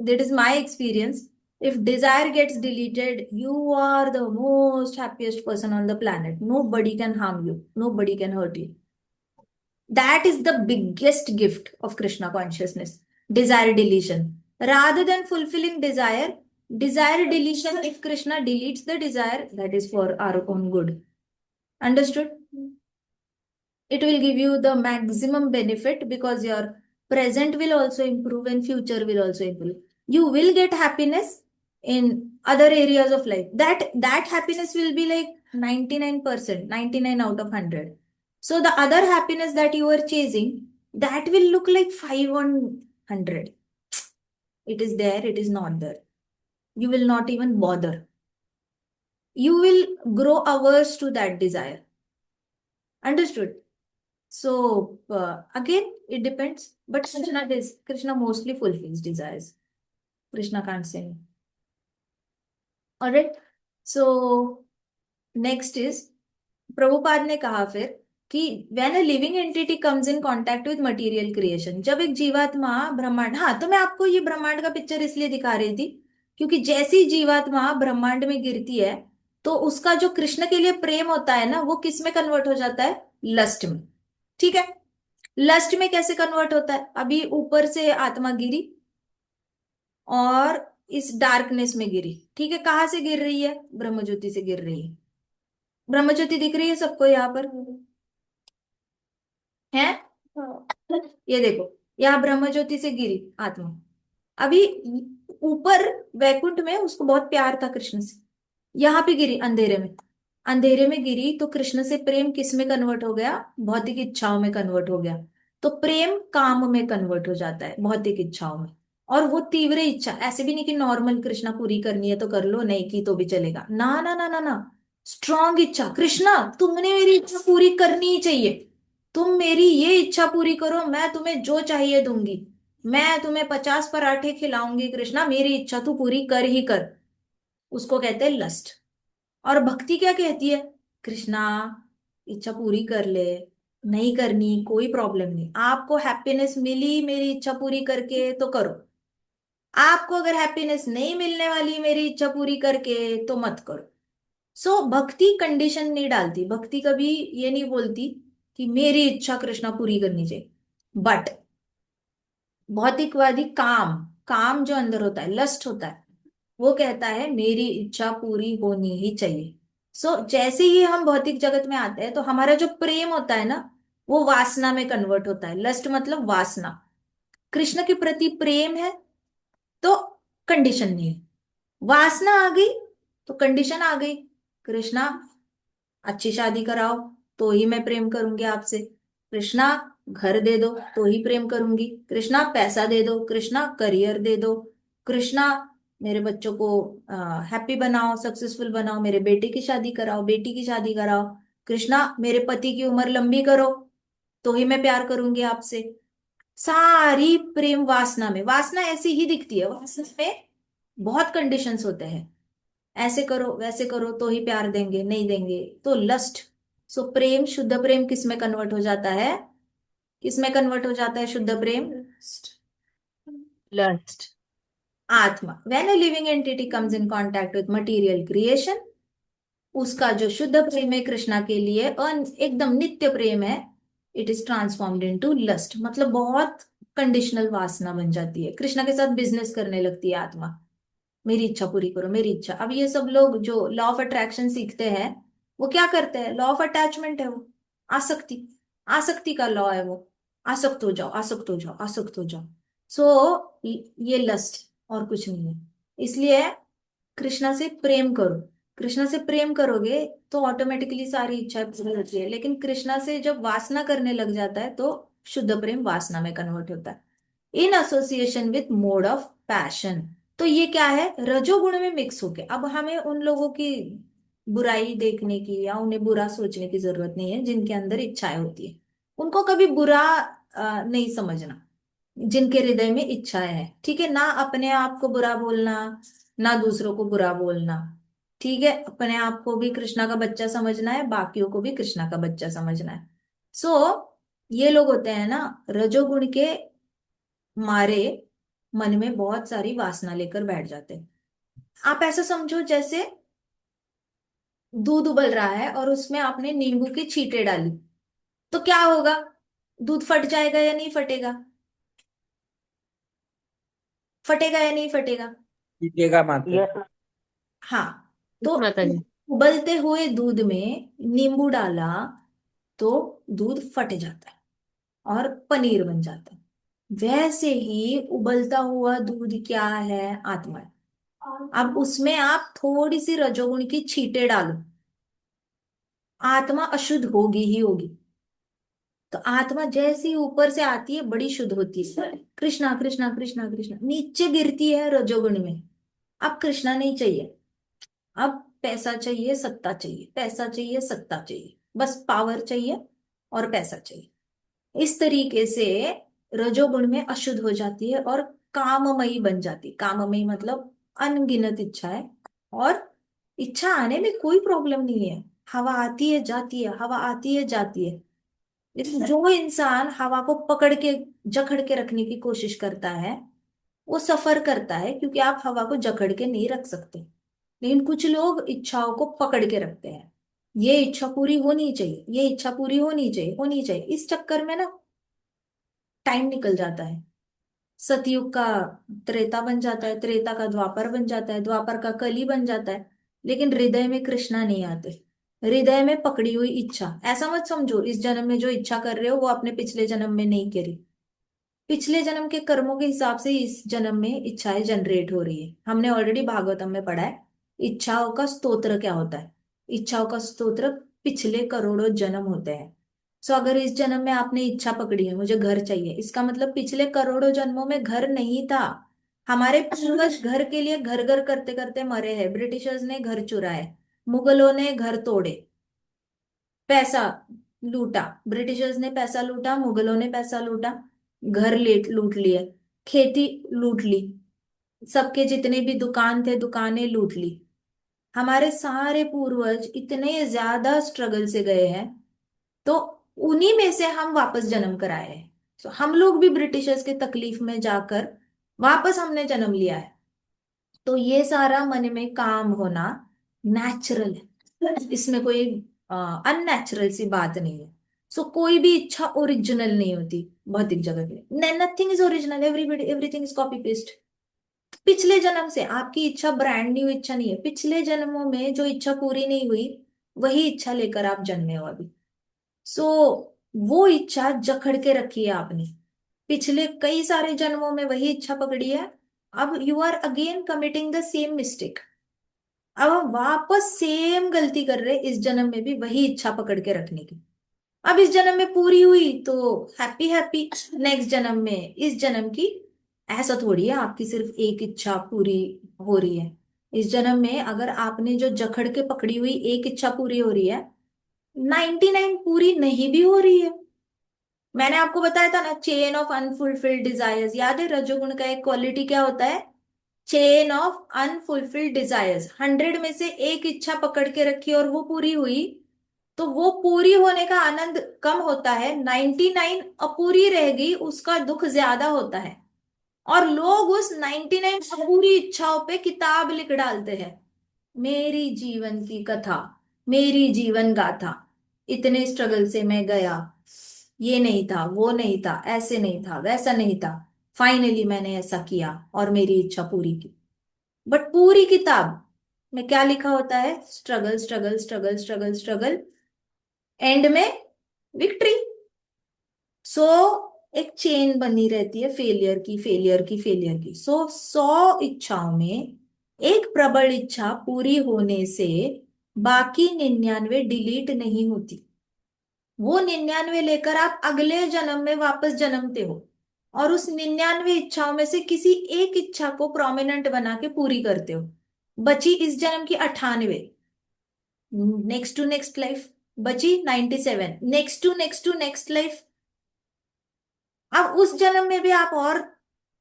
A: that is my experience. If desire gets deleted, you are the most happiest person on the planet. Nobody can harm you, nobody can hurt you. That is the biggest gift of Krishna consciousness, desire deletion. Rather than fulfilling desire, desire deletion, if Krishna deletes the desire, that is for our own good. Understood? It will give you the maximum benefit because your present will also improve and future will also improve. You will get happiness in other areas of life. That happiness will be like 99%, 99 out of 100. So the other happiness that you are chasing, that will look like 5 on 100. It is there, it is not there. You will not even bother. You will grow averse to that desire. Understood? So again, it depends. But Krishna mostly fulfills desires. Krishna can't say no. All right. So next is Prabhupada ने कहा फिर कि when a living entity comes in contact with material creation, जब एक जीवात्मा ब्रह्मांड, हाँ तो मैं आपको ये ब्रह्मांड का पिक्चर इसलिए दिखा रही थी क्योंकि जैसी जीवात्मा ब्रह्मांड में गिरती है तो उसका जो कृष्ण के लिए प्रेम होता है ना, वो किस में कन्वर्ट हो जाता है, लस्ट में। ठीक है। लस्ट में कैसे कन्वर्ट होता है, अभी ऊपर से आत्मा गिरी और इस डार्कनेस में गिरी। ठीक है, कहाँ से गिर रही है, ब्रह्मज्योति से गिर रही है। ब्रह्मज्योति दिख रही है सबको यहाँ पर, है। ये देखो, यहाँ ब्रह्मज्योति से गिरी आत्मा। अभी ऊपर वैकुंठ में उसको बहुत प्यार था कृष्ण से, यहाँ पे गिरी अंधेरे में। अंधेरे में गिरी तो कृष्ण से प्रेम किस में कन्वर्ट हो गया, भौतिक इच्छाओं में कन्वर्ट हो गया। तो प्रेम काम में कन्वर्ट हो जाता है, भौतिक इच्छाओं में। और वो तीव्र इच्छा, ऐसे भी नहीं कि नॉर्मल कृष्णा पूरी करनी है तो कर लो, नहीं की तो भी चलेगा, ना ना ना ना ना। स्ट्रॉन्ग इच्छा, कृष्णा तुमने मेरी इच्छा पूरी करनी ही चाहिए। तुम मेरी ये इच्छा पूरी करो, मैं तुम्हें जो चाहिए दूंगी। मैं तुम्हें 50 पराठे खिलाऊंगी कृष्णा, मेरी इच्छा तू पूरी कर ही कर। उसको कहते हैं लस्ट। और भक्ति क्या कहती है, कृष्णा इच्छा पूरी कर ले, नहीं करनी कोई प्रॉब्लम नहीं, आपको हैप्पीनेस मिली मेरी इच्छा पूरी करके तो करो। आपको अगर हैप्पीनेस नहीं मिलने वाली मेरी इच्छा पूरी करके तो मत करो। सो भक्ति कंडीशन नहीं डालती, भक्ति कभी ये नहीं बोलती कि मेरी इच्छा कृष्णा पूरी करनी चाहिए। बट भौतिकवादी काम, काम जो अंदर होता है, लस्ट होता है, वो कहता है मेरी इच्छा पूरी होनी ही चाहिए। सो जैसे ही हम भौतिक जगत में आते हैं तो हमारा जो प्रेम होता है ना, वो वासना में कन्वर्ट होता है। लस्ट मतलब वासना। कृष्ण के प्रति प्रेम है तो कंडीशन नहीं है। वासना आ गई तो कंडीशन आ गई, कृष्णा अच्छी शादी कराओ तो ही मैं प्रेम करूंगी आपसे। कृष्णा घर दे दो तो ही प्रेम करूंगी। कृष्णा पैसा दे दो, कृष्णा करियर दे दो, कृष्णा मेरे बच्चों को हैप्पी बनाओ, सक्सेसफुल बनाओ, मेरे बेटे की शादी कराओ, बेटी की शादी कराओ, कृष्णा मेरे पति की उम्र लंबी करो तो ही मैं प्यार करूंगी आपसे। सारी प्रेम वासना में, वासना ऐसी ही दिखती है, वासना में बहुत कंडीशंस होते हैं। ऐसे करो वैसे करो तो ही प्यार देंगे, नहीं देंगे तो लस्ट। सो प्रेम, शुद्ध प्रेम किस में कन्वर्ट हो जाता है, किस में कन्वर्ट हो जाता है शुद्ध प्रेम,
D: Lust.
A: आत्मा। When a living entity comes in contact with material creation, उसका जो शुद्ध प्रेम है कृष्णा के लिए और एकदम नित्य प्रेम है, it is transformed into lust, मतलब बहुत कंडीशनल वासना बन जाती है। कृष्णा के साथ बिजनेस करने लगती है आत्मा, मेरी इच्छा पूरी करो, मेरी इच्छा। अब ये सब लोग जो लॉ ऑफ अट्रैक्शन सीखते हैं, वो क्या करते हैं? लॉ ऑफ अटैचमेंट है वो, आसक्ति, आसक्ति का लॉ है वो। आसक्त हो जाओ, आसक्त हो जाओ, आसक्त हो जाओ। सो ये लस्ट और कुछ नहीं है। इसलिए कृष्णा से प्रेम करो। कृष्णा से प्रेम करोगे तो ऑटोमेटिकली सारी इच्छाएं पूरी होती है। लेकिन कृष्णा से जब वासना करने लग जाता है तो शुद्ध प्रेम वासना में कन्वर्ट होता है, in association with mode of passion. तो ये क्या है? रजोगुण में मिक्स होके। अब हमें उन लोगों की बुराई देखने की या उन्हें बुरा सोचने की जरूरत नहीं है जिनके अंदर इच्छाएं होती है। उनको कभी बुरा नहीं समझना, जिनके हृदय में इच्छाएं हैं। ठीक है ना? अपने आप को बुरा बोलना, ना दूसरों को बुरा बोलना। ठीक है? अपने आप को भी कृष्णा का बच्चा समझना है, बाकियों को भी कृष्णा का बच्चा समझना है। सो ये लोग होते हैं ना, रजोगुण के मारे मन में बहुत सारी वासना लेकर बैठ जाते हैं। आप ऐसा समझो जैसे दूध उबल रहा है और उसमें आपने नींबू की छींटे डाली, तो क्या होगा? दूध फट जाएगा या नहीं फटेगा? फटेगा या नहीं फटेगा?
B: पीजिएगा माता जी।
E: यस।
A: हाँ। तो
D: यस माता जी।
A: उबलते हुए दूध में नींबू डाला तो दूध फट जाता है और पनीर बन जाता है। वैसे ही उबलता हुआ दूध क्या है? आत्मा है। अब उसमें आप थोड़ी सी रजोगुण की छींटे डालो, आत्मा अशुद्ध होगी ही होगी। तो आत्मा जैसे ही ऊपर से आती है बड़ी शुद्ध होती है, कृष्णा कृष्णा कृष्णा कृष्णा, नीचे गिरती है रजोगुण में। अब कृष्णा नहीं चाहिए, अब पैसा चाहिए, सत्ता चाहिए, पैसा चाहिए, सत्ता चाहिए, बस पावर चाहिए और पैसा चाहिए। इस तरीके से रजोगुण में अशुद्ध हो जाती है और काममयी बन जाती। काममयी मतलब अनगिनत इच्छा है, और इच्छा आने में कोई प्रॉब्लम नहीं है। हवा आती है जाती है, हवा आती है जाती है। लेकिन जो इंसान हवा को पकड़ के जकड़ के रखने की कोशिश करता है वो सफर करता है, क्योंकि आप हवा को जकड़ के नहीं रख सकते। लेकिन कुछ लोग इच्छाओं को पकड़ के रखते हैं, ये इच्छा पूरी होनी चाहिए, ये इच्छा पूरी होनी चाहिए, होनी चाहिए। इस चक्कर में ना टाइम निकल जाता है। सतयुग का त्रेता बन जाता है, त्रेता का द्वापर बन जाता है, द्वापर का कली बन जाता है। लेकिन हृदय में कृष्णा नहीं आते। हृदय में पकड़ी हुई इच्छा। ऐसा मत समझो इस जन्म में जो इच्छा कर रहे हो वो आपने पिछले जन्म में नहीं करी। पिछले जन्म के कर्मों के हिसाब से इस जन्म में इच्छाएं जनरेट हो रही है। हमने ऑलरेडी भागवतम में पढ़ा है इच्छाओं का स्तोत्र क्या होता है। इच्छाओं का स्तोत्र पिछले करोड़ों जन्म होते हैं। सो अगर इस जन्म में आपने इच्छा पकड़ी है मुझे घर चाहिए, इसका मतलब पिछले करोड़ों जन्मों में घर नहीं था। हमारे पूर्वज घर के लिए घर घर करते करते मरे हैं। ब्रिटिशर्स ने घर चुराए, मुगलों ने घर तोड़े, पैसा लूटा। ब्रिटिशर्स ने पैसा लूटा, मुगलों ने पैसा लूटा, घर लेट लूट लिए, खेती लूट ली, सबके जितने भी दुकान थे दुकानें लूट ली। हमारे सारे पूर्वज इतने ज्यादा स्ट्रगल से गए हैं, तो उन्हीं में से हम वापस जन्म कराए हैं। तो हम लोग भी ब्रिटिशर्स के तकलीफ में जाकर वापस हमने जन्म लिया है। तो ये सारा मन में काम होना नेचुरल है, इसमें कोई अननेचुरल सी बात नहीं है। सो कोई भी इच्छा ओरिजिनल नहीं होती भौतिक जगत में। Nothing is original, everybody everything is copy paste. पिछले जन्म से आपकी इच्छा ब्रांड न्यू इच्छा नहीं है। पिछले जन्मों में जो इच्छा पूरी नहीं हुई वही इच्छा लेकर आप जन्मे हो अभी। सो वो इच्छा जकड़ के रखी है आपने, पिछले कई सारे जन्मों में वही इच्छा पकड़ी है। अब you are again committing the same mistake. अब हम वापस सेम गलती कर रहे इस जन्म में भी वही इच्छा पकड़ के रखने की। अब इस जन्म में पूरी हुई तो हैप्पी हैप्पी, नेक्स्ट जन्म में इस जन्म की ऐसा थोड़ी है आपकी सिर्फ एक इच्छा पूरी हो रही है। इस जन्म में अगर आपने जो जकड़ के पकड़ी हुई एक इच्छा पूरी हो रही है, 99 पूरी नहीं भी हो रही है। मैंने आपको बताया था ना चेन ऑफ अनफुलफिल्ड डिजायर्स, याद है रजोगुण का एक क्वालिटी क्या होता है? Chain of unfulfilled desires. 100 में से एक इच्छा पकड़ के रखी और वो पूरी हुई, तो वो पूरी होने का आनंद कम होता है। 99 अपूरी रह गई उसका दुख ज्यादा होता है। और लोग उस 99 अपूरी इच्छाओं पे किताब लिख डालते हैं, मेरी जीवन की कथा, मेरी जीवन गाथा, इतने स्ट्रगल से मैं गया, ये नहीं था, वो नहीं था, ऐसे नहीं था, वैसा नहीं था, फाइनली मैंने ऐसा किया और मेरी इच्छा पूरी की। बट पूरी किताब में क्या लिखा होता है? Struggle struggle struggle struggle struggle, and में विक्ट्री। सो एक चेन बनी रहती है फेलियर की, फेलियर की, फेलियर की। सो 100 इच्छाओं में एक प्रबल इच्छा पूरी होने से बाकी 99 डिलीट नहीं होती। वो 99 लेकर आप अगले जन्म में वापस जन्मते हो और उस 99 इच्छाओं में से किसी एक इच्छा को प्रोमिनेंट बना के पूरी करते हो। बची इस जन्म की 98, नेक्स्ट टू नेक्स्ट लाइफ बची 97, next to next to next life. अब उस जन्म में भी आप और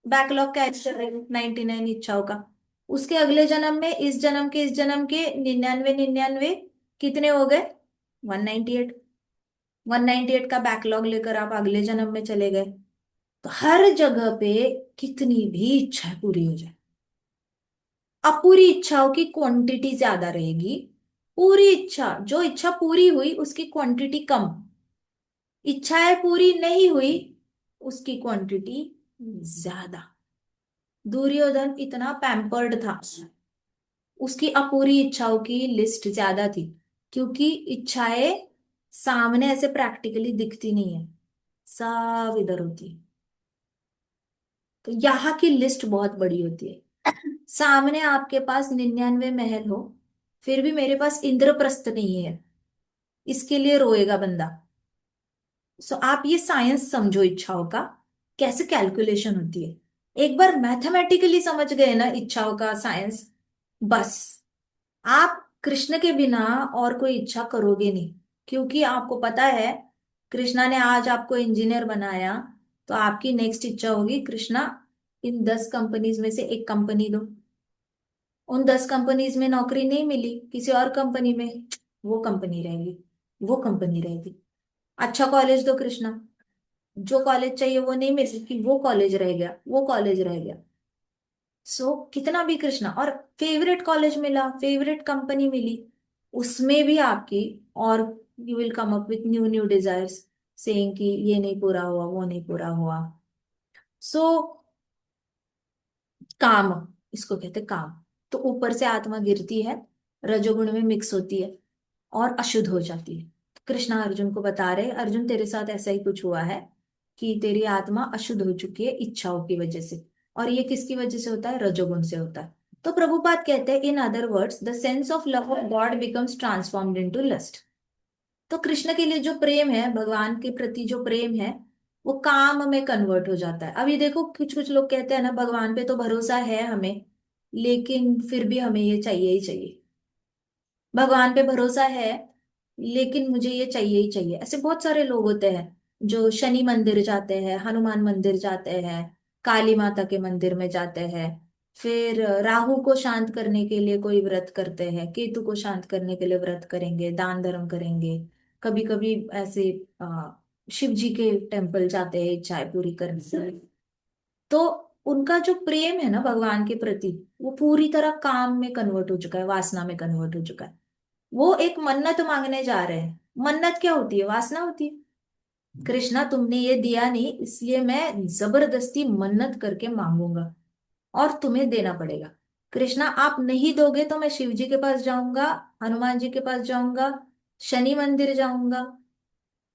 A: बैकलॉग कैच कर रहे हो 99 इच्छाओं का। उसके अगले जन्म में इस जन्म के 99 99 कितने हो गए? 198। 198 का बैकलॉग लेकर आप अगले जन्म में चले गए। तो हर जगह पे कितनी भी इच्छाएं पूरी हो जाए, अब पूरी इच्छाओं की क्वांटिटी ज्यादा रहेगी। पूरी इच्छा, जो इच्छा पूरी हुई उसकी क्वांटिटी कम, इच्छाएं पूरी नहीं हुई उसकी क्वांटिटी ज्यादा। दुर्योधन इतना पैम्पर्ड था, उसकी अपूरी इच्छाओं की लिस्ट ज्यादा थी, क्योंकि इच्छाएं सामने ऐसे प्रैक्टिकली दिखती नहीं है, सब इधर होती है। तो यहाँ की लिस्ट बहुत बड़ी होती है। सामने आपके पास 99 महल हो, फिर भी मेरे पास इंद्रप्रस्थ नहीं है, इसके लिए रोएगा बंदा। सो आप ये साइंस समझो इच्छाओं का, कैसे कैलकुलेशन होती है। एक बार मैथमेटिकली समझ गए ना इच्छाओं का साइंस, बस आप कृष्ण के बिना और कोई इच्छा करोगे नहीं। क्योंकि आपको पता है कृष्णा ने आज आपको इंजीनियर बनाया, तो आपकी नेक्स्ट इच्छा होगी कृष्णा इन 10 कंपनीज में से एक कंपनी दो। उन 10 कंपनीज में नौकरी नहीं मिली, किसी और कंपनी में, वो कंपनी रहेगी, वो कंपनी रहेगी। अच्छा कॉलेज दो कृष्णा, जो कॉलेज चाहिए वो नहीं मिल कि वो कॉलेज रह गया, वो कॉलेज रह गया। सो कितना भी कृष्णा, और फेवरेट कॉलेज मिला, फेवरेट कंपनी मिली, उसमें भी आपकी, और you will come up with new new desires, saying कि ये नहीं पूरा हुआ, वो नहीं पूरा हुआ। सो काम, इसको कहते काम। तो ऊपर से आत्मा गिरती है, रजोगुण में मिक्स होती है और अशुद्ध हो जाती है। कृष्णा अर्जुन को बता रहे, अर्जुन तेरे साथ ऐसा ही कुछ हुआ है कि तेरी आत्मा अशुद्ध हो चुकी है इच्छाओं की वजह से। और ये किसकी वजह से होता है? रजोगुण से होता है। तो प्रभुपाद कहते हैं, in other words the sense of love of God becomes transformed into lust. तो कृष्ण के लिए जो प्रेम है, भगवान के प्रति जो प्रेम है, वो काम में कन्वर्ट हो जाता है। अभी देखो कुछ कुछ लोग कहते हैं ना, भगवान पे तो भरोसा है हमें, लेकिन फिर भी हमें ये चाहिए ही चाहिए। भगवान पे भरोसा है लेकिन मुझे ये चाहिए ही चाहिए। ऐसे बहुत सारे लोग होते हैं जो शनि मंदिर जाते हैं, हनुमान मंदिर जाते हैं, काली माता के मंदिर में जाते हैं, फिर राहु को शांत करने के लिए कोई व्रत करते हैं, केतु को शांत करने के लिए व्रत करेंगे, दान धर्म करेंगे। कभी कभी ऐसे शिव जी के टेम्पल जाते हैं इच्छाएं पूरी करने के लिए। तो उनका जो प्रेम है ना भगवान के प्रति, वो पूरी तरह काम में कन्वर्ट हो चुका है, वासना में कन्वर्ट हो चुका है। वो एक मन्नत मांगने जा रहे हैं। मन्नत क्या होती है? वासना होती है। कृष्णा तुमने ये दिया नहीं, इसलिए मैं जबरदस्ती मन्नत करके मांगूंगा और तुम्हें देना पड़ेगा। कृष्णा आप नहीं दोगे तो मैं शिव जी के पास जाऊंगा, हनुमान जी के पास जाऊंगा, शनि मंदिर जाऊंगा,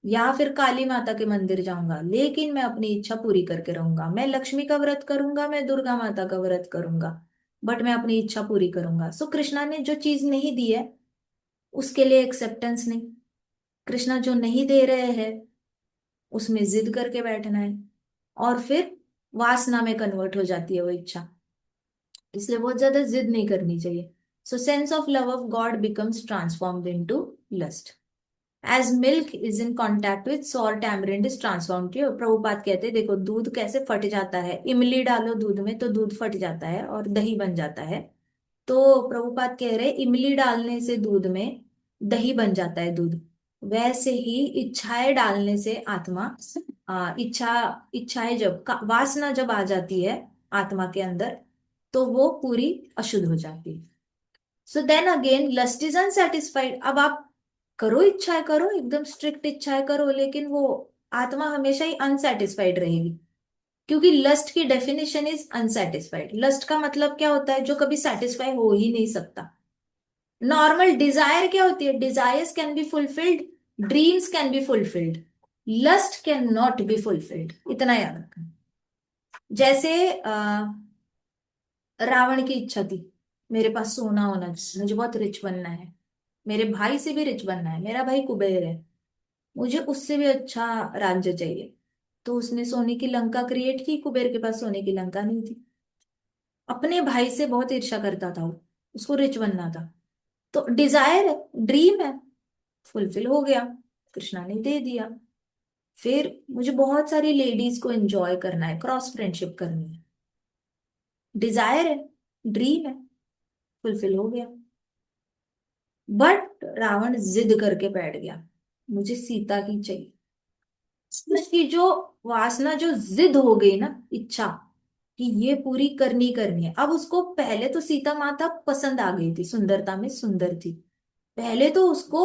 A: या फिर काली माता के मंदिर जाऊंगा, लेकिन मैं अपनी इच्छा पूरी करके रहूंगा। मैं लक्ष्मी का व्रत करूंगा, मैं दुर्गा माता का व्रत करूंगा, बट मैं अपनी इच्छा पूरी करूंगा। सो कृष्णा ने जो चीज नहीं दी है उसके लिए एक्सेप्टेंस नहीं। कृष्णा जो नहीं दे रहे हैं उसमें जिद करके बैठना है, और फिर वासना में कन्वर्ट हो जाती है वो इच्छा। इसलिए बहुत ज्यादा जिद नहीं करनी चाहिए। So sense of love of God becomes transformed into lust as milk is in contact with sour tamarind is transform to. Prabhupada कहते हैं देखो दूध कैसे फट जाता है, इमली डालो दूध में तो दूध फट जाता है और दही बन जाता है। तो प्रभुपाद कह रहे हैं इमली डालने से दूध में दही बन जाता है दूध। वैसे ही इच्छाएं डालने से आत्मा, इच्छाएं जब वासना जब आ जाती है आत्मा के अंदर, तो वो पूरी अशुद्ध हो जाती है। So then again lust is unsatisfied. अब आप करो इच्छाएं करो, एकदम स्ट्रिक्ट इच्छाएं करो, लेकिन वो आत्मा हमेशा ही अनसेटिस्फाइड रहेगी, क्योंकि लस्ट की डेफिनेशन इज अनसेटिस्फाइड। लस्ट का मतलब क्या होता है? जो कभी सेटिस्फाई हो ही नहीं सकता। नॉर्मल डिजायर क्या होती है? Desires can be fulfilled, dreams can be fulfilled, lust can not be fulfilled, इतना याद रखना। जैसे रावण की इच्छा थी, मेरे पास सोना होना चाहिए, मुझे बहुत रिच बनना है, मेरे भाई से भी रिच बनना है, मेरा भाई कुबेर है, मुझे उससे भी अच्छा राज्य चाहिए। तो उसने सोने की लंका क्रिएट की। कुबेर के पास सोने की लंका नहीं थी, अपने भाई से बहुत ईर्ष्या करता था वो, उसको रिच बनना था। तो डिजायर है, ड्रीम है, फुलफिल हो गया, कृष्णा ने दे दिया। फिर मुझे बहुत सारी लेडीज को एंजॉय करना है, क्रॉस फ्रेंडशिप करनी है, डिजायर है, ड्रीम है, फुलफिल हो गया। बट रावण जिद करके बैठ गया, मुझे सीता ही चाहिए। उसकी जो वासना, जो जिद हो गई ना, इच्छा कि ये पूरी करनी करनी है। अब उसको पहले तो सीता माता पसंद आ गई थी, सुंदरता में सुंदर थी। पहले तो उसको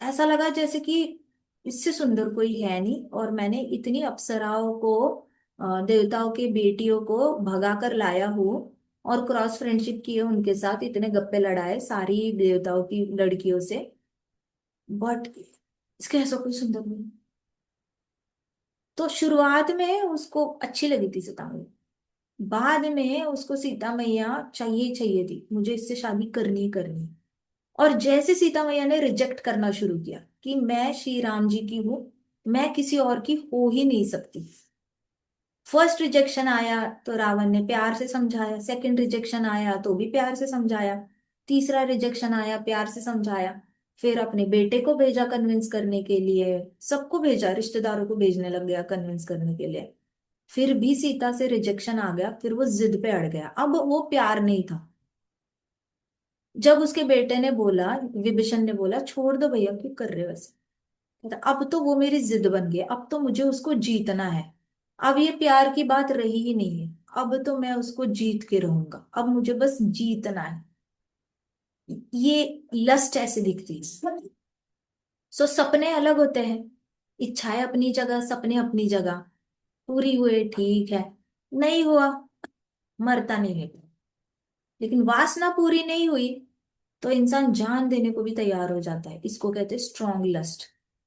A: ऐसा लगा जैसे कि इससे सुंदर कोई है नहीं, और मैंने इतनी अप्सराओं को, देवताओं के बेटियों को भगा कर लाया हूँ, और क्रॉस फ्रेंडशिप किए उनके साथ, इतने गप्पे लड़ाए सारी देवताओं की लड़कियों से, बट इसके ऐसा कोई सुंदर नहीं। तो शुरुआत में उसको अच्छी लगी थी सीता मैया, बाद में उसको सीता मैया चाहिए चाहिए थी, मुझे इससे शादी करनी ही करनी है। और जैसे सीता मैया ने रिजेक्ट करना शुरू किया कि मैं श्री राम जी की हूं, मैं किसी और की हो ही नहीं सकती। फर्स्ट रिजेक्शन आया तो रावण ने प्यार से समझाया, सेकंड रिजेक्शन आया तो भी प्यार से समझाया, तीसरा रिजेक्शन आया, प्यार से समझाया। फिर अपने बेटे को भेजा कन्विंस करने के लिए, सबको भेजा, रिश्तेदारों को भेजने लग गया कन्विंस करने के लिए। फिर भी सीता से रिजेक्शन आ गया, फिर वो जिद पे अड़ गया। अब वो प्यार नहीं था। जब उसके बेटे ने बोला, विभीषण ने बोला छोड़ दो भैया, क्यों कर रहे हो वैसे, कहता अब तो वो मेरी जिद बन गई, अब तो मुझे उसको जीतना है। अब ये प्यार की बात रही ही नहीं है, अब तो मैं उसको जीत के रहूंगा, अब मुझे बस जीतना है। ये लस्ट ऐसे दिखती है। सो सपने अलग होते हैं, इच्छाएं अपनी जगह, सपने अपनी जगह। पूरी हुए ठीक है, नहीं हुआ मरता नहीं है। लेकिन वासना पूरी नहीं हुई तो इंसान जान देने को भी तैयार हो जाता है, इसको कहते हैं स्ट्रॉन्ग लस्ट।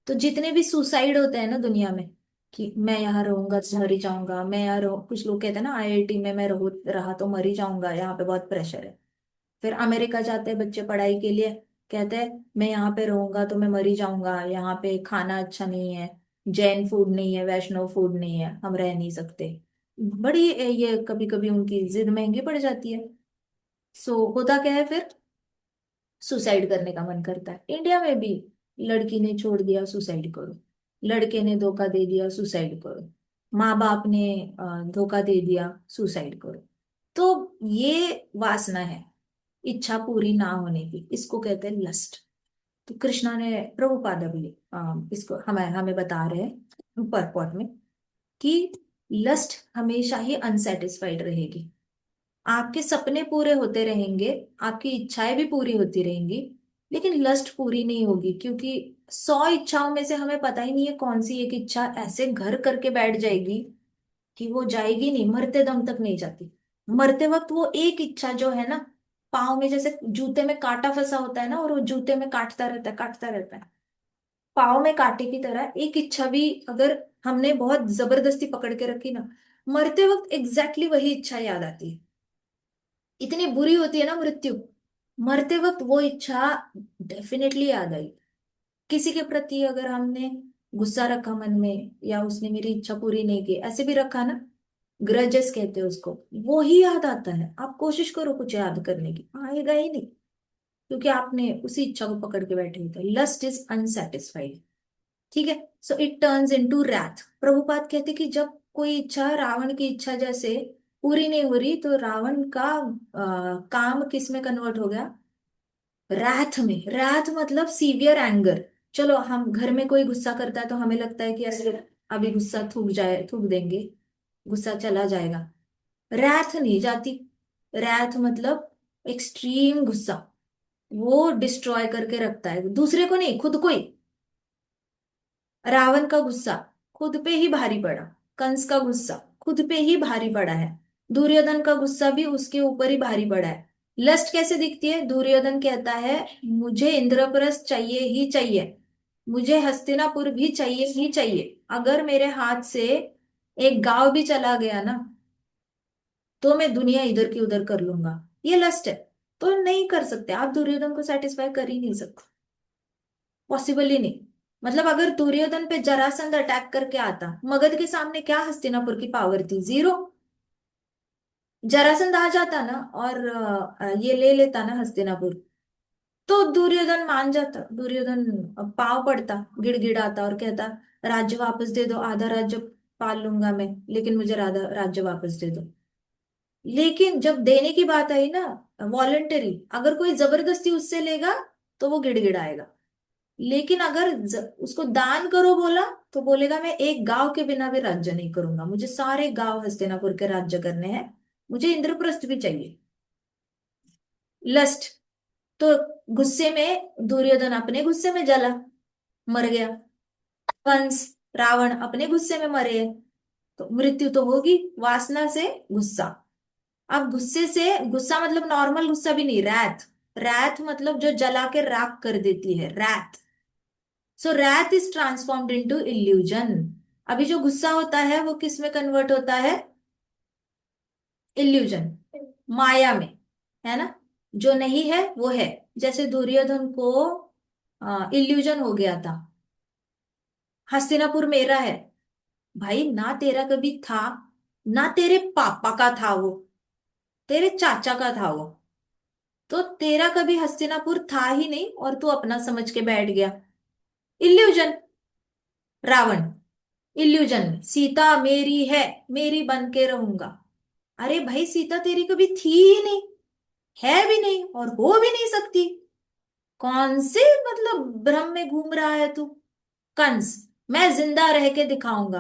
A: तो जितने भी सुसाइड होते हैं ना दुनिया में, कि मैं यहाँ रहूंगा तो मर ही जाऊंगा, मैं यहाँ रहूँ, कुछ लोग कहते हैं ना आईआईटी में मैं रहा तो मर ही जाऊंगा, यहाँ पे बहुत प्रेशर है। फिर अमेरिका जाते हैं बच्चे पढ़ाई के लिए, कहते हैं मैं यहाँ पे रहूंगा तो मैं मर ही जाऊंगा, यहाँ पे खाना अच्छा नहीं है, जैन फूड नहीं है, वैष्णव फूड नहीं है, हम रह नहीं सकते। बड़ी ये कभी कभी उनकी जिद महंगी पड़ जाती है। सो होता क्या है फिर? सुसाइड करने का मन करता है। इंडिया में भी लड़की ने छोड़ दिया, सुसाइड करो, लड़के ने धोखा दे दिया, सुसाइड करो, माँ बाप ने धोखा दे दिया, सुसाइड करो। तो ये वासना है, इच्छा पूरी ना होने की, इसको कहते हैं लस्ट। तो कृष्णा ने, प्रभुपाद भी इसको हमें हमें बता रहे हैं परपॉट में, कि लस्ट हमेशा ही अनसेटिस्फाइड रहेगी। आपके सपने पूरे होते रहेंगे, आपकी इच्छाएं भी पूरी होती रहेंगी, लेकिन लस्ट पूरी नहीं होगी, क्योंकि 100 इच्छाओं में से हमें पता ही नहीं है कौन सी एक इच्छा ऐसे घर करके बैठ जाएगी कि वो जाएगी नहीं, मरते दम तक नहीं जाती। मरते वक्त वो एक इच्छा जो है ना, पाँव में जैसे जूते में कांटा फंसा होता है ना, और वो जूते में काटता रहता है, काटता रहता है, पाँव में कांटे की तरह एक इच्छा भी अगर हमने बहुत जबरदस्ती पकड़ के रखी ना, मरते वक्त एग्जैक्टली वही इच्छा याद आती है। इतनी बुरी होती है ना मृत्यु, मरते वक्त वो इच्छा डेफिनेटली याद आई। किसी के प्रति अगर हमने गुस्सा रखा मन में, या उसने मेरी इच्छा पूरी नहीं की, ऐसे भी रखा ना, ग्रजेस कहते हैं उसको, वो ही याद आता है। आप कोशिश करो कुछ याद करने की, आएगा ही नहीं, क्योंकि आपने उसी इच्छा को पकड़ के बैठे होते हैं। लस्ट इज अनसेटिस्फाइड, ठीक है। So it turns into wrath. Prabhupada कहते कि जब कोई इच्छा रावण की इच्छा जैसे पूरी नहीं हो रही, तो रावण का काम किस में कन्वर्ट हो गया? रैथ में। रैथ मतलब सीवियर एंगर। चलो हम घर में कोई गुस्सा करता है तो हमें लगता है कि अरे अभी गुस्सा थूक जाए, थूक देंगे, गुस्सा चला जाएगा। रैथ नहीं जाती। रैथ मतलब एक्सट्रीम गुस्सा, वो डिस्ट्रॉय करके रखता है, दूसरे को नहीं, खुद को ही। रावण का गुस्सा खुद पे ही भारी पड़ा। कंस का गुस्सा खुद पे ही भारी पड़ा है। दुर्योधन का गुस्सा भी उसके ऊपर ही भारी पड़ा है। लस्ट कैसे दिखती है? दुर्योधन कहता है मुझे इंद्रप्रस्थ चाहिए ही चाहिए, मुझे हस्तिनापुर भी चाहिए ही चाहिए। अगर मेरे हाथ से एक गांव भी चला गया ना तो मैं दुनिया इधर की उधर कर लूंगा। ये लस्ट है। तो नहीं कर सकते आप, दुर्योधन को सेटिस्फाई कर ही नहीं सकते, पॉसिबल ही नहीं। मतलब अगर दुर्योधन पे जरासंध अटैक करके आता, मगध के सामने क्या हस्तिनापुर की पावर थी? जीरो। जरासंध आ जाता ना और ये ले लेता ना हस्तिनापुर, तो दुर्योधन मान जाता। दुर्योधन पाव पड़ता, गिड़गिड़ाता और कहता राज्य वापस दे दो, आधा राज्य पाल लूंगा मैं, लेकिन मुझे आधा राज्य वापस दे दो। लेकिन जब देने की बात आई ना, वॉलेंटरी, अगर कोई जबरदस्ती उससे लेगा तो वो गिड़गिड़ाएगा। लेकिन अगर उसको दान करो बोला तो बोलेगा मैं एक गांव के बिना भी राज्य नहीं करूंगा, मुझे सारे गांव हस्तिनापुर के राज्य करने हैं, मुझे इंद्रप्रस्थ भी चाहिए। लस्ट। तो गुस्से में दुर्योधन अपने गुस्से में जला, मर गया। कंस, रावण अपने गुस्से में मरे हैं, तो मृत्यु तो होगी। वासना से गुस्सा। अब गुस्से से, गुस्सा मतलब नॉर्मल गुस्सा भी नहीं, रैथ। रैथ मतलब जो जला के राख कर देती है, wrath. So wrath is transformed into illusion. अभी जो गुस्सा होता है वो किस में कन्वर्ट होता है? इल्यूजन, माया में, है ना। जो नहीं है वो है। जैसे दुर्योधन को इल्यूजन हो गया था, हस्तिनापुर मेरा है। भाई ना तेरा कभी था, ना तेरे पापा का था वो, तेरे चाचा का था वो। तो तेरा कभी हस्तिनापुर था ही नहीं और तू अपना समझ के बैठ गया। इल्यूजन। रावण इल्यूजन में सीता मेरी है, मेरी बन के रहूंगा। अरे भाई सीता तेरी कभी थी ही नहीं, है भी नहीं और हो भी नहीं सकती। कौन से मतलब भ्रम में घूम रहा है तू? कंस, मैं जिंदा रह के दिखाऊंगा।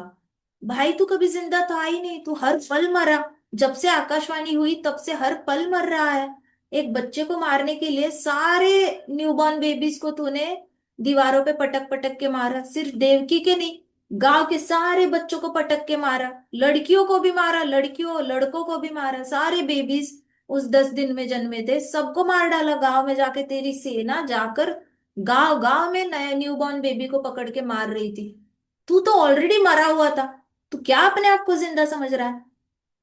A: भाई तू कभी जिंदा था ही नहीं, तू हर पल मरा। जब से आकाशवाणी हुई तब से हर पल मर रहा है। एक बच्चे को मारने के लिए सारे न्यूबॉर्न बेबीज को तूने दीवारों पे पटक पटक के मारा। सिर्फ देवकी के नहीं, गांव के सारे बच्चों को पटक के मारा, लड़कियों को भी मारा, लड़कियों लड़कों को भी मारा, सारे बेबीज उस 10 दिन में जन्मे थे सबको मार डाला। गांव में जाके तेरी सेना जाकर गांव गांव में नया न्यूबॉर्न बेबी को पकड़ के मार रही थी। तू तो ऑलरेडी मरा हुआ था, तू क्या अपने आप को जिंदा समझ रहा है?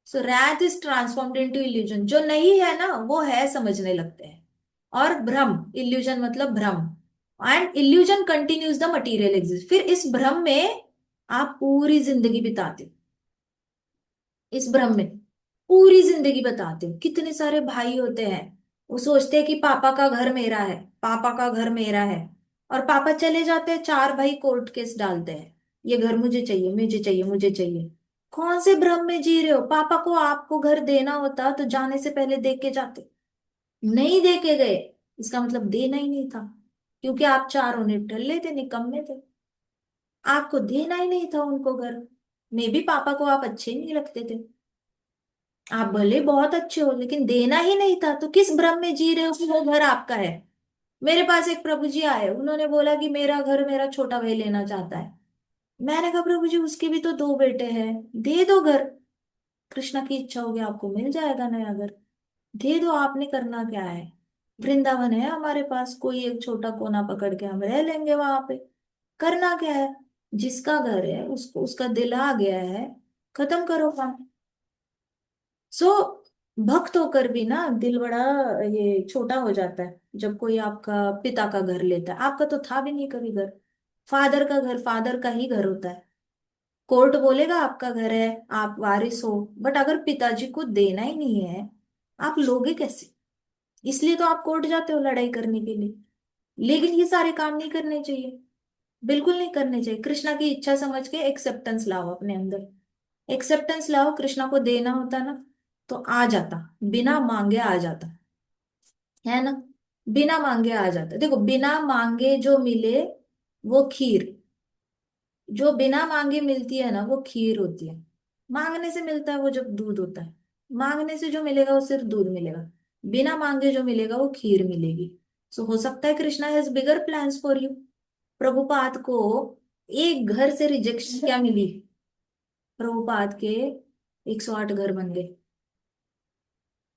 A: So wrath is transformed into illusion. जो नहीं है ना वो है समझने लगते हैं। और भ्रम, इल्यूजन मतलब भ्रम। And illusion continues the material exist. फिर इस भ्रम में आप पूरी जिंदगी बिताते हो, इस भ्रम में पूरी जिंदगी बताते हो। कितने सारे भाई होते हैं, वो सोचते हैं कि पापा का घर मेरा है, पापा का घर मेरा है, और पापा चले जाते हैं, चार भाई कोर्ट केस डालते हैं, ये घर मुझे चाहिए, मुझे चाहिए, मुझे चाहिए। कौन से भ्रम में जी रहे हो? पापा को आपको घर देना होता तो जाने से पहले दे के जाते, नहीं दे के गए, इसका मतलब देना ही नहीं था, क्योंकि आप चारों निठल्ले थे, निकम्मे थे। आपको देना ही नहीं था उनको घर। मे भी पापा को आप अच्छे नहीं लगते थे, आप भले बहुत अच्छे हो, लेकिन देना ही नहीं था, तो किस भ्रम में जी रहे हो कि वो घर आपका है? मेरे पास एक प्रभु जी आए, उन्होंने बोला कि मेरा घर मेरा छोटा भाई लेना चाहता है। मैंने कहा प्रभु जी उसके भी तो दो बेटे हैं, दे दो घर। कृष्णा की इच्छा होगी आपको मिल जाएगा नया घर, दे दो, आपने करना क्या है? वृंदावन है हमारे पास, कोई एक छोटा कोना पकड़ के हम रह लेंगे वहां पे। करना क्या है? जिसका घर है उसको, उसका दिल आ गया है, खत्म करो काम। सो भक्त होकर भी ना दिल बड़ा ये छोटा हो जाता है जब कोई आपका पिता का घर लेता है। आपका तो था भी नहीं कभी घर। फादर का घर फादर का ही घर होता है। कोर्ट बोलेगा आपका घर है, आप वारिस हो, बट अगर पिताजी को देना ही नहीं है, आप लोगे कैसे? इसलिए तो आप कोर्ट जाते हो लड़ाई करने के लिए। लेकिन ये सारे काम नहीं करने चाहिए, बिल्कुल नहीं करने चाहिए। कृष्णा की इच्छा समझ के एक्सेप्टेंस लाओ अपने अंदर, एक्सेप्टेंस लाओ। कृष्णा को देना होता ना तो आ जाता, बिना मांगे आ जाता, है ना। बिना मांगे आ जाता। देखो बिना मांगे जो मिले वो खीर, जो बिना मांगे मिलती है ना वो खीर होती है। मांगने से मिलता है वो जब दूध होता है, मांगने से जो मिलेगा वो सिर्फ दूध मिलेगा, बिना मांगे जो मिलेगा वो खीर मिलेगी। सो हो सकता है Krishna has bigger plans for you. Prabhupada को एक घर से रिजेक्शन क्या मिली? प्रभुपाद के 108 घर बन गए।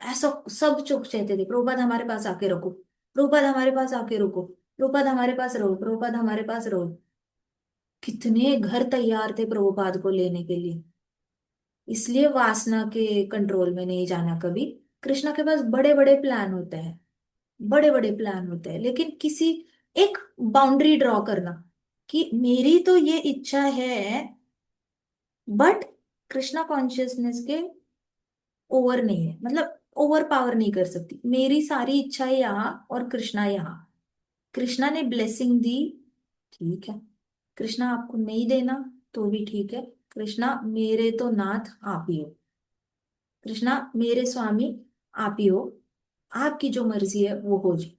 A: ऐसा सब चुप चाहते थे, प्रभुपाद हमारे पास आके रुको, प्रभुपाद हमारे पास आके रुको, प्रभुपाद हमारे पास रहो, प्रभुपाद हमारे पास रहो। कितने घर तैयार थे प्रभुपाद को लेने के लिए। इसलिए वासना के कंट्रोल में नहीं जाना कभी। कृष्णा के पास बड़े बड़े प्लान होते हैं, बड़े बड़े प्लान होते हैं, लेकिन किसी एक बाउंड्री ड्रॉ करना कि मेरी तो ये इच्छा है, बट कृष्णा कॉन्शियसनेस के ओवर नहीं है, मतलब ओवर पावर नहीं कर सकती। मेरी सारी इच्छाएं यहाँ और कृष्णा यहाँ। कृष्णा ने ब्लेसिंग दी, ठीक है। कृष्णा आपको नहीं देना तो भी ठीक है। कृष्णा मेरे तो नाथ आप ही हो, कृष्णा मेरे स्वामी आप ही हो, आपकी जो मर्जी है वो हो जाए।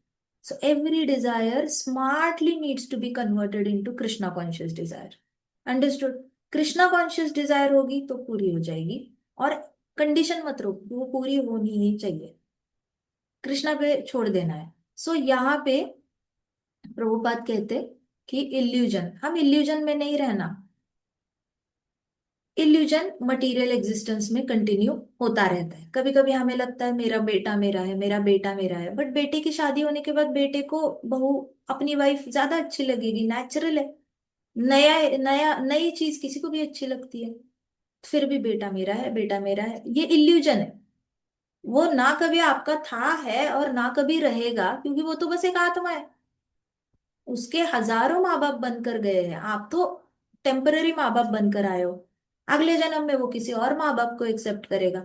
A: So every desire smartly needs to be converted into Krishna conscious desire. Understood? Krishna conscious desire होगी तो पूरी हो जाएगी, और कंडीशन मत रखो, वो पूरी होनी ही चाहिए, कृष्णा पे छोड़ देना है। सो यहाँ पे प्रभुपाद कहते कि इल्यूजन, हम इल्यूजन में नहीं रहना। इल्यूजन मटेरियल एग्जिस्टेंस में कंटिन्यू होता रहता है। कभी कभी हमें लगता है मेरा बेटा मेरा है, मेरा बेटा मेरा है, बट बेटे की शादी होने के बाद बेटे को बहू, अपनी वाइफ ज्यादा अच्छी लगेगी, नेचुरल है। नया नया नई चीज किसी को भी अच्छी लगती है, फिर भी बेटा मेरा है, बेटा मेरा है, ये इल्यूजन है। वो ना कभी आपका था है और ना कभी रहेगा, क्योंकि वो तो बस एक आत्मा है। उसके हजारों माँ बाप बनकर गए हैं, आप तो टेम्पररी माँ बाप बनकर आए हो। अगले जन्म में वो किसी और माँ बाप को एक्सेप्ट करेगा।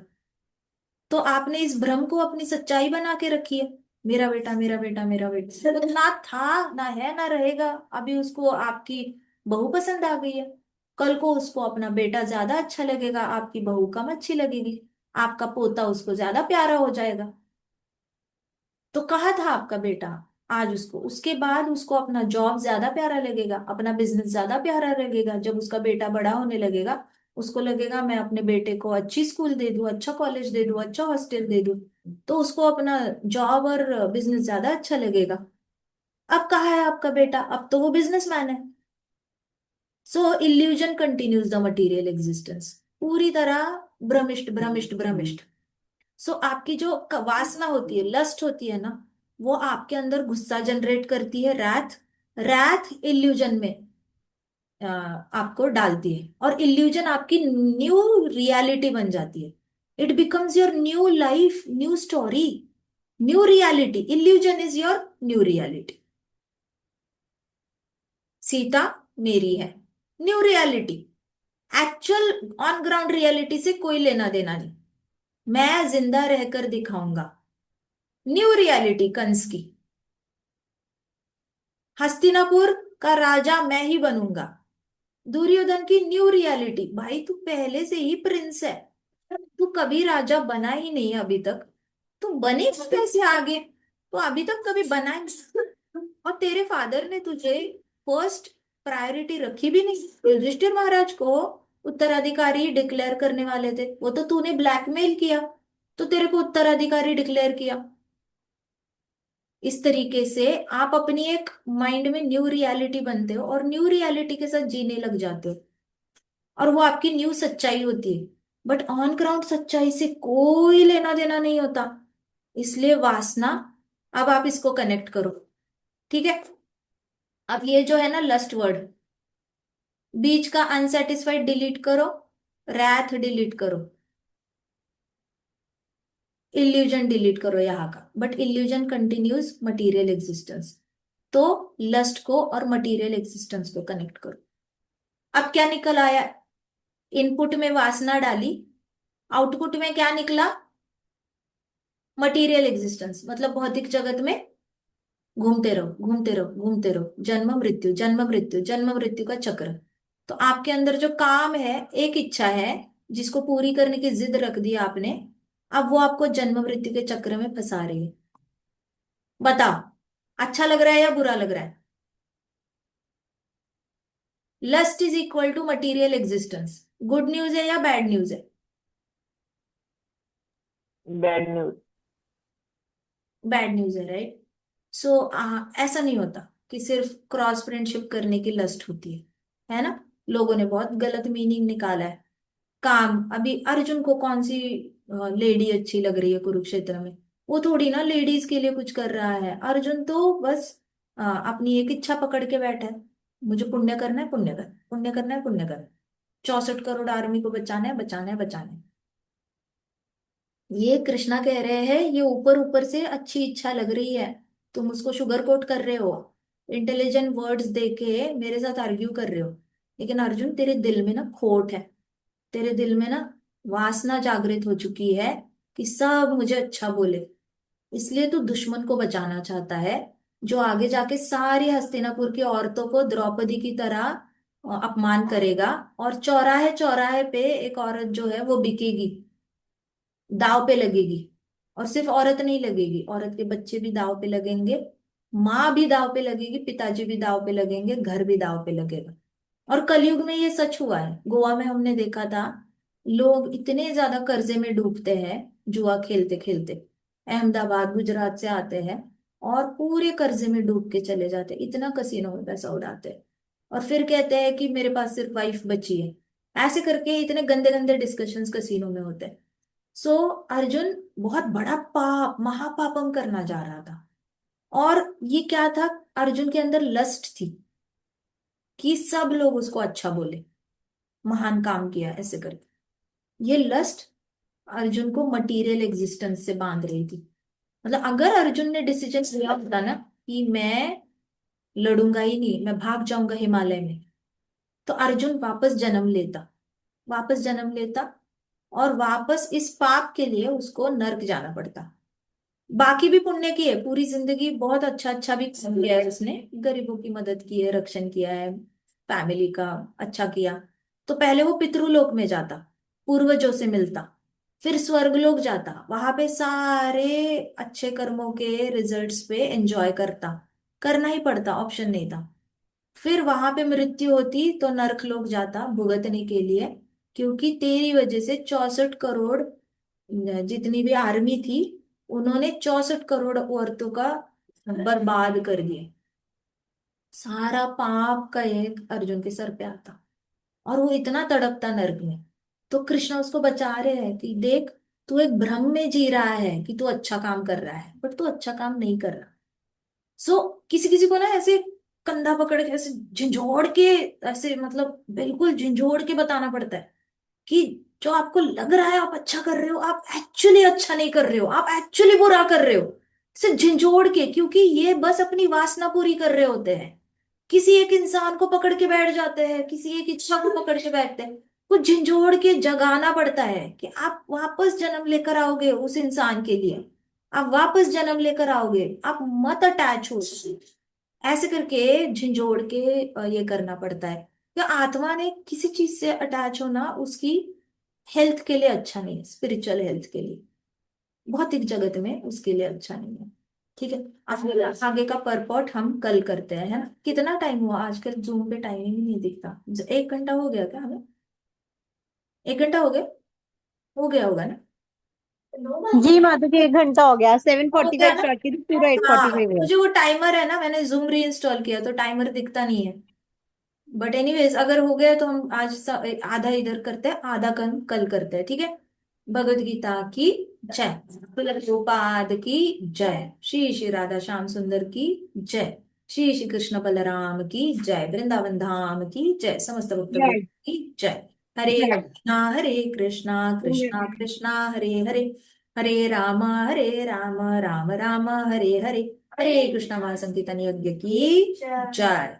A: तो आपने इस भ्रम को अपनी सच्चाई बना के रखी है, मेरा बेटा मेरा बेटा मेरा बेटा, तो ना था ना है ना रहेगा। अभी उसको आपकी बहू पसंद आ गई है, कल को उसको अपना बेटा ज्यादा अच्छा लगेगा, आपकी बहू कम अच्छी लगेगी, आपका पोता उसको ज्यादा प्यारा हो जाएगा। तो कहा था आपका बेटा, आज उसको, उसके बाद उसको अपना जॉब ज्यादा प्यारा लगेगा, अपना बिजनेस ज्यादा प्यारा लगेगा। जब उसका बेटा बड़ा होने लगेगा, उसको लगेगा मैं अपने बेटे को अच्छी स्कूल दे दूं, अच्छा कॉलेज दे दूं, अच्छा हॉस्टल दे दूं, तो उसको अपना जॉब और बिजनेस ज्यादा अच्छा लगेगा। अब कहा है आपका बेटा, अब तो वो बिजनेसमैन है। So illusion continues the material existence, पूरी तरह भ्रमिष्ट भ्रमिष्ट भ्रमिष्ट। सो आपकी जो वासना होती है, लस्ट होती है ना, वो आपके अंदर गुस्सा जनरेट करती है, रैथ। रैथ इल्यूजन में आपको डालती है, और इल्यूजन आपकी न्यू रियलिटी बन जाती है। It becomes your new life, new story, new reality. Illusion is your new reality. Sita मेरी है, new reality. Actual on ground reality से कोई लेना देना नहीं, मैं जिंदा रहकर दिखाऊंगा। न्यू रियलिटी कंस की, हस्तिनापुर का राजा मैं ही बनूंगा। दुर्योधन की न्यू रियलिटी, भाई तू पहले से ही प्रिंस है, तू कभी राजा बना ही नहीं अभी तक, तू बनेगा कैसे आगे? तो अभी तक कभी बना ही नहीं। और तेरे फादर ने तुझे फर्स्ट प्रायोरिटी रखी भी नहीं। युधिष्ठिर महाराज को उत्तराधिकारी डिक्लेयर करने वाले थे, वो तो तूने ब्लैकमेल किया, तो तेरे को उत्तराधिकारी डिक्लेयर किया। इस तरीके से आप अपनी एक माइंड में न्यू रियलिटी बनते हो, और न्यू रियलिटी के साथ जीने लग जाते हो, और वो आपकी न्यू सच्चाई होती है। बट ऑन ग्राउंड सच्चाई से कोई लेना देना नहीं होता। इसलिए वासना, अब आप इसको कनेक्ट करो, ठीक है। अब ये जो है ना लस्ट वर्ड, बीच का अनसेटिस्फाइड डिलीट करो, रैथ डिलीट करो, इल्यूजन डिलीट करो यहाँ का। But illusion continues material existence, तो लस्ट को और मटीरियल एग्जिस्टेंस को कनेक्ट करो। अब क्या निकल आया? इनपुट में वासना डाली, आउटपुट में क्या निकला? मटीरियल एग्जिस्टेंस, मतलब भौतिक जगत में घूमते रहो घूमते रहो घूमते रहो, जन्म मृत्यु जन्म मृत्यु जन्म मृत्यु का चक्र। तो आपके अंदर जो काम है, एक इच्छा है जिसको पूरी करने की जिद रख दी आपने, अब वो आपको जन्म मृत्यु के चक्र में फंसा रही है। बताओ, अच्छा लग रहा है या बुरा लग रहा है? Lust is equal to material existence, good news है या बैड न्यूज है?
B: Bad news.
A: बैड न्यूज है, राइट। सो ऐसा नहीं होता कि सिर्फ क्रॉस फ्रेंडशिप करने की लस्ट होती है। है ना। लोगों ने बहुत गलत मीनिंग निकाला है। काम, अभी अर्जुन को कौन सी लेडी अच्छी लग रही है कुरुक्षेत्र में? वो थोड़ी ना लेडीज के लिए कुछ कर रहा है। अर्जुन तो बस अपनी एक इच्छा पकड़ के बैठा है। मुझे पुण्य करना है, पुण्य कर, पुण्य करना है, पुण्य कर। 64 करोड़ आर्मी को बचाना है, बचाना है, बचाना है। ये कृष्णा कह रहे हैं ये ऊपर ऊपर से अच्छी इच्छा लग रही है, तुम उसको शुगर कोट कर रहे हो, इंटेलिजेंट वर्ड्स देके मेरे साथ आर्ग्यू कर रहे हो। लेकिन अर्जुन, तेरे दिल में ना खोट है। तेरे दिल में ना वासना जागृत हो चुकी है कि सब मुझे अच्छा बोले। इसलिए तू दुश्मन को बचाना चाहता है, जो आगे जाके सारी हस्तिनापुर की औरतों को द्रौपदी की तरह अपमान करेगा। और चौराहे चौराहे पे एक औरत जो है वो बिकेगी, दाव पे लगेगी। और सिर्फ औरत नहीं लगेगी, औरत के बच्चे भी दाव पे लगेंगे, माँ भी दाव पे लगेगी, पिताजी भी दाव पे लगेंगे, घर भी दाव पे लगेगा। और कलयुग में ये सच हुआ है। गोवा में हमने देखा था, लोग इतने ज्यादा कर्जे में डूबते हैं जुआ खेलते खेलते। अहमदाबाद गुजरात से आते हैं और पूरे कर्जे में डूब के चले जाते हैं, इतना कसीनो में पैसा उड़ाते हैं। और फिर कहते हैं कि मेरे पास सिर्फ वाइफ बची है। ऐसे करके इतने गंदे गंदे डिस्कशंस कसीनो में होते हैं। सो अर्जुन बहुत बड़ा पाप, महापापम करना जा रहा था। और ये क्या था, अर्जुन के अंदर लस्ट थी कि सब लोग उसको अच्छा बोले, महान काम किया ऐसे करके। ये लस्ट अर्जुन को मटीरियल एग्जिस्टेंस से बांध रही थी। मतलब अगर अर्जुन ने डिसीजन लिया होता ना कि मैं लड़ूंगा ही नहीं, मैं भाग जाऊंगा हिमालय में, तो अर्जुन वापस जन्म लेता, वापस जन्म लेता। और वापस इस पाप के लिए उसको नर्क जाना पड़ता। बाकी भी पुण्य की है, पूरी जिंदगी बहुत अच्छा अच्छा भी काम किया है उसने, गरीबों की मदद की है, रक्षण किया है, फैमिली का अच्छा किया। तो पहले वो पितृलोक में जाता, पूर्वजों से मिलता, फिर स्वर्गलोक जाता, वहां पे सारे अच्छे कर्मों के रिजल्ट्स पे एंजॉय करता। करना ही पड़ता, ऑप्शन नहीं था। फिर वहां पे मृत्यु होती तो नरक लोक जाता भुगतने के लिए, क्योंकि तेरी वजह से 64 करोड़ जितनी भी आर्मी थी, उन्होंने 64 करोड़ औरतों का बर्बाद कर दिया। सारा पाप का एक अर्जुन के सर पे आता। और वो इतना तड़पता नर्क में। तो कृष्णा उसको बचा रहे हैं कि देख, तू एक भ्रम में जी रहा है कि तू अच्छा काम कर रहा है, बट तू अच्छा काम नहीं कर रहा। सो किसी किसी को ना ऐसे कंधा पकड़ के ऐसे झंझोड़ के, ऐसे मतलब बिल्कुल झंझोड़ के बताना पड़ता है कि जो आपको लग रहा है आप अच्छा कर रहे हो, आप एक्चुअली अच्छा नहीं कर रहे हो, आप एक्चुअली बुरा कर रहे हो। सिर्फ झंझोड़ के, क्योंकि ये बस अपनी वासना पूरी कर रहे होते हैं। किसी एक इंसान को पकड़ के बैठ जाते हैं, किसी एक इच्छा को पकड़ के बैठते हैं। कुछ झंझोड़ के जगाना पड़ता है कि आप वापस जन्म लेकर आओगे उस इंसान के लिए, आप वापस जन्म लेकर आओगे, आप मत अटैच हो उससे। ऐसे करके झंझोड़ के ये करना पड़ता है। तो आत्मा ने किसी चीज से अटैच होना उसकी हेल्थ के लिए अच्छा नहीं है, स्पिरिचुअल हेल्थ के लिए, भौतिक जगत में उसके लिए अच्छा नहीं है। ठीक है, आगे आगे का परपॉट हम कल करते हैं, है ना। कितना टाइम हुआ? आजकल जूम पे टाइमिंग ही नहीं दिखता। 1 घंटा हो गया क्या हमें? 1 घंटा हो गया होगा ना।
C: जी माता जी 1 घंटा हो गया, सेवन
A: हो
C: फोर्टी
A: गया
C: फाइव
A: ना।
C: स्टार्ट की थी, पूरा 8:45
A: हाँ,
C: हुआ।
A: मुझे वो टाइमर है ना, मैंने जूम री इंस्टॉल किया तो टाइमर दिखता नहीं है। बट एनीवेज, अगर हो गया तो हम आज आधा इधर करते हैं, आधा कल करते हैं, ठीक है। भगवत गीता की जय, प्रभुपाद की जय, श्री श्री राधा श्याम सुंदर की जय, श्री श्री कृष्ण बलराम की जय, वृंदावन धाम की जय, समस्त भक्त
C: जय
A: की जय। हरे
C: जय
A: कृष्णा हरे कृष्णा कृष्णा
C: जय।
A: कृष्णा हरे हरे, हरे राम राम राम हरे हरे, हरे कृष्णा महासंकीर्तन यज्ञ की जय।